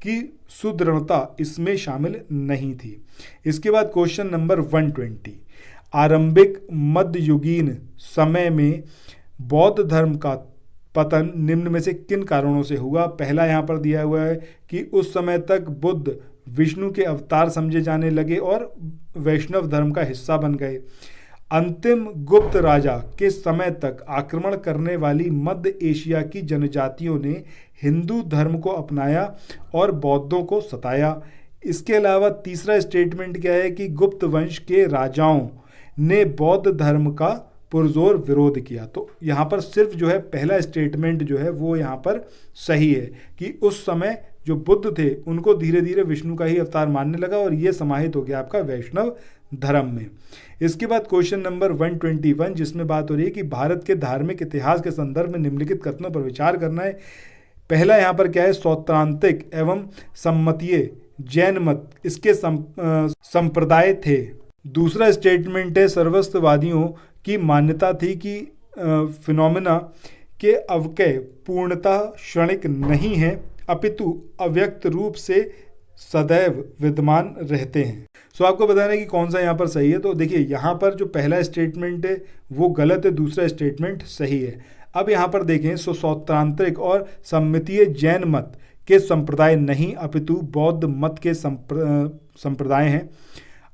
की सुदृढ़ता इसमें शामिल नहीं थी। इसके बाद क्वेश्चन नंबर 120, आरंभिक मध्ययुगीन समय में बौद्ध धर्म का पतन निम्न में से किन कारणों से हुआ। पहला यहाँ पर दिया हुआ है कि उस समय तक बुद्ध विष्णु के अवतार समझे जाने लगे और वैष्णव धर्म का हिस्सा बन गए। अंतिम गुप्त राजा के समय तक आक्रमण करने वाली मध्य एशिया की जनजातियों ने हिंदू धर्म को अपनाया और बौद्धों को सताया। इसके अलावा तीसरा स्टेटमेंट क्या है कि गुप्त वंश के राजाओं ने बौद्ध धर्म का पुरजोर विरोध किया। तो यहाँ पर सिर्फ जो है पहला स्टेटमेंट जो है वो यहाँ पर सही है कि उस समय जो बुद्ध थे उनको धीरे धीरे विष्णु का ही अवतार मानने लगा और ये समाहित हो गया आपका वैष्णव धर्म में। इसके बाद क्वेश्चन नंबर 121, जिसमें बात हो रही है कि भारत के धार्मिक इतिहास के संदर्भ में निम्नलिखित कथनों पर विचार करना है। पहला यहाँ पर क्या है? सौत्रांतिक एवं सम्मतीय जैन मत इसके संप्रदाय थे। दूसरा स्टेटमेंट है सर्वस्ववादियों की मान्यता थी कि फिनोमेना के अवकय पूर्णतः क्षणिक नहीं है, अपितु अव्यक्त रूप से सदैव विद्यमान रहते हैं। सो आपको बताना है कि कौन सा यहाँ पर सही है। तो देखिए, यहाँ पर जो पहला स्टेटमेंट है वो गलत है, दूसरा स्टेटमेंट सही है। अब यहाँ पर देखें, सौत्रांतिक और सम्मतीय जैन मत के संप्रदाय नहीं, अपितु बौद्ध मत के संप्रदाय हैं।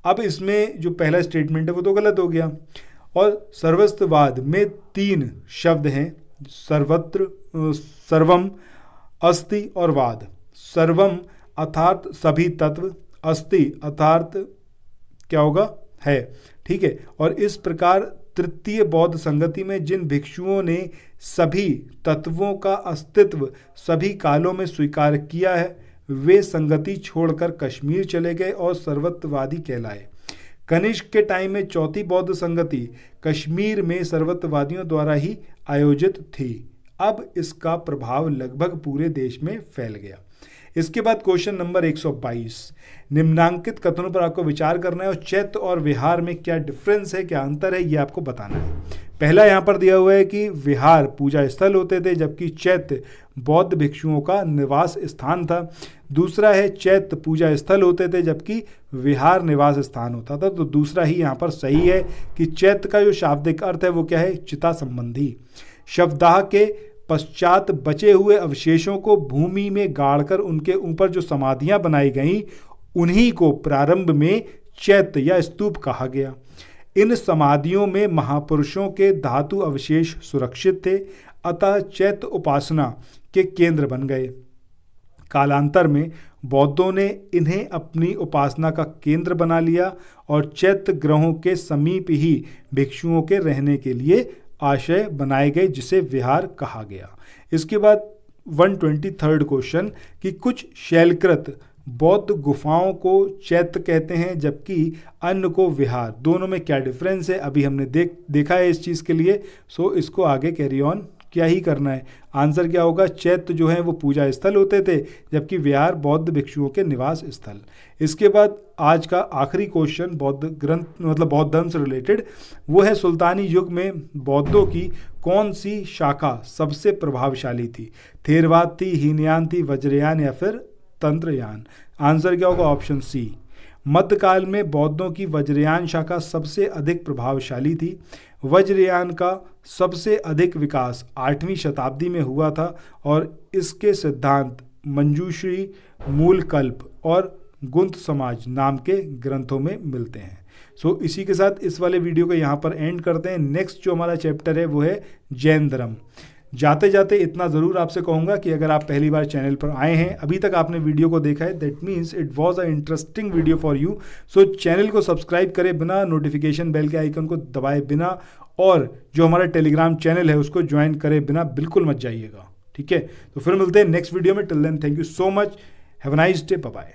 अब इसमें जो पहला स्टेटमेंट है वो तो गलत हो गया। और सर्वस्ववाद में 3 शब्द हैं, सर्वत्र, सर्वम, अस्ति और वाद। सर्वम अर्थात सभी तत्व, अस्ति अर्थात क्या होगा? है, ठीक है। और इस प्रकार तृतीय बौद्ध संगति में जिन भिक्षुओं ने सभी तत्वों का अस्तित्व सभी कालों में स्वीकार किया है, वे संगति छोड़कर कश्मीर चले गए और सर्वत्ववादी कहलाए। कनिष्क के टाइम में चौथी बौद्ध संगति कश्मीर में सर्वत्ववादियों द्वारा ही आयोजित थी। अब इसका प्रभाव लगभग पूरे देश में फैल गया। इसके बाद क्वेश्चन नंबर 122, निम्नांकित कथनों पर आपको विचार करना है और चैत्य और विहार में क्या डिफरेंस है, क्या अंतर है, ये आपको बताना है। पहला यहाँ पर दिया हुआ है कि विहार पूजा स्थल होते थे, जबकि चैत्य बौद्ध भिक्षुओं का निवास स्थान था। दूसरा है चैत्य पूजा स्थल होते थे, जबकि विहार निवास स्थान होता था। तो दूसरा ही यहाँ पर सही है कि चैत्य का जो शाब्दिक अर्थ है वो क्या है? चिता संबंधी। शवदाह के पश्चात बचे हुए अवशेषों को भूमि में गाड़कर उनके ऊपर जो समाधियां बनाई गईं, उन्हीं को प्रारंभ में चैत्य या स्तूप कहा गया। इन समाधियों में महापुरुषों के धातु अवशेष सुरक्षित थे, अतः चैत्य उपासना के केंद्र बन गए। कालांतर में बौद्धों ने इन्हें अपनी उपासना का केंद्र बना लिया और चैत्य ग्रहों के समीप ही भिक्षुओं के रहने के लिए आश्रय बनाए गए, जिसे विहार कहा गया। इसके बाद 123rd क्वेश्चन कि कुछ शैलकृत बौद्ध गुफाओं को चैत्य कहते हैं जबकि अन्य को विहार, दोनों में क्या डिफरेंस है अभी हमने देखा है इस चीज़ के लिए। सो इसको आगे कैरी ऑन क्या ही करना है। आंसर क्या होगा, चैत्य जो है वो पूजा स्थल होते थे जबकि विहार बौद्ध भिक्षुओं के निवास स्थल। इसके बाद आज का आखिरी क्वेश्चन बौद्ध ग्रंथ मतलब बौद्ध धर्म से रिलेटेड, वो है सुल्तानी युग में बौद्धों की कौन सी शाखा सबसे प्रभावशाली थी? थेरवाद थी, हीनयान थी, वज्रयान या फिर तंत्रयान? आंसर क्या होगा, ऑप्शन सी। मध्यकाल में बौद्धों की वज्रयान शाखा सबसे अधिक प्रभावशाली थी। वज्रयान का सबसे अधिक विकास 8वीं शताब्दी में हुआ था और इसके सिद्धांत मंजूश्री, मूलकल्प और गुंत समाज नाम के ग्रंथों में मिलते हैं। सो इसी के साथ इस वाले वीडियो को यहाँ पर एंड करते हैं। नेक्स्ट जो हमारा चैप्टर है वो है जैन धर्म। जाते जाते इतना ज़रूर आपसे कहूँगा कि अगर आप पहली बार चैनल पर आए हैं, अभी तक आपने वीडियो को देखा है, that means it was a interesting video for you. So channel को सब्सक्राइब करे बिना, नोटिफिकेशन बेल के आइकन को दबाए बिना और जो हमारा टेलीग्राम चैनल है उसको ज्वाइन करे बिना बिल्कुल मत जाइएगा, ठीक है। तो फिर मिलते हैं नेक्स्ट वीडियो में। Till then thank you so much, have a nice day, bye bye.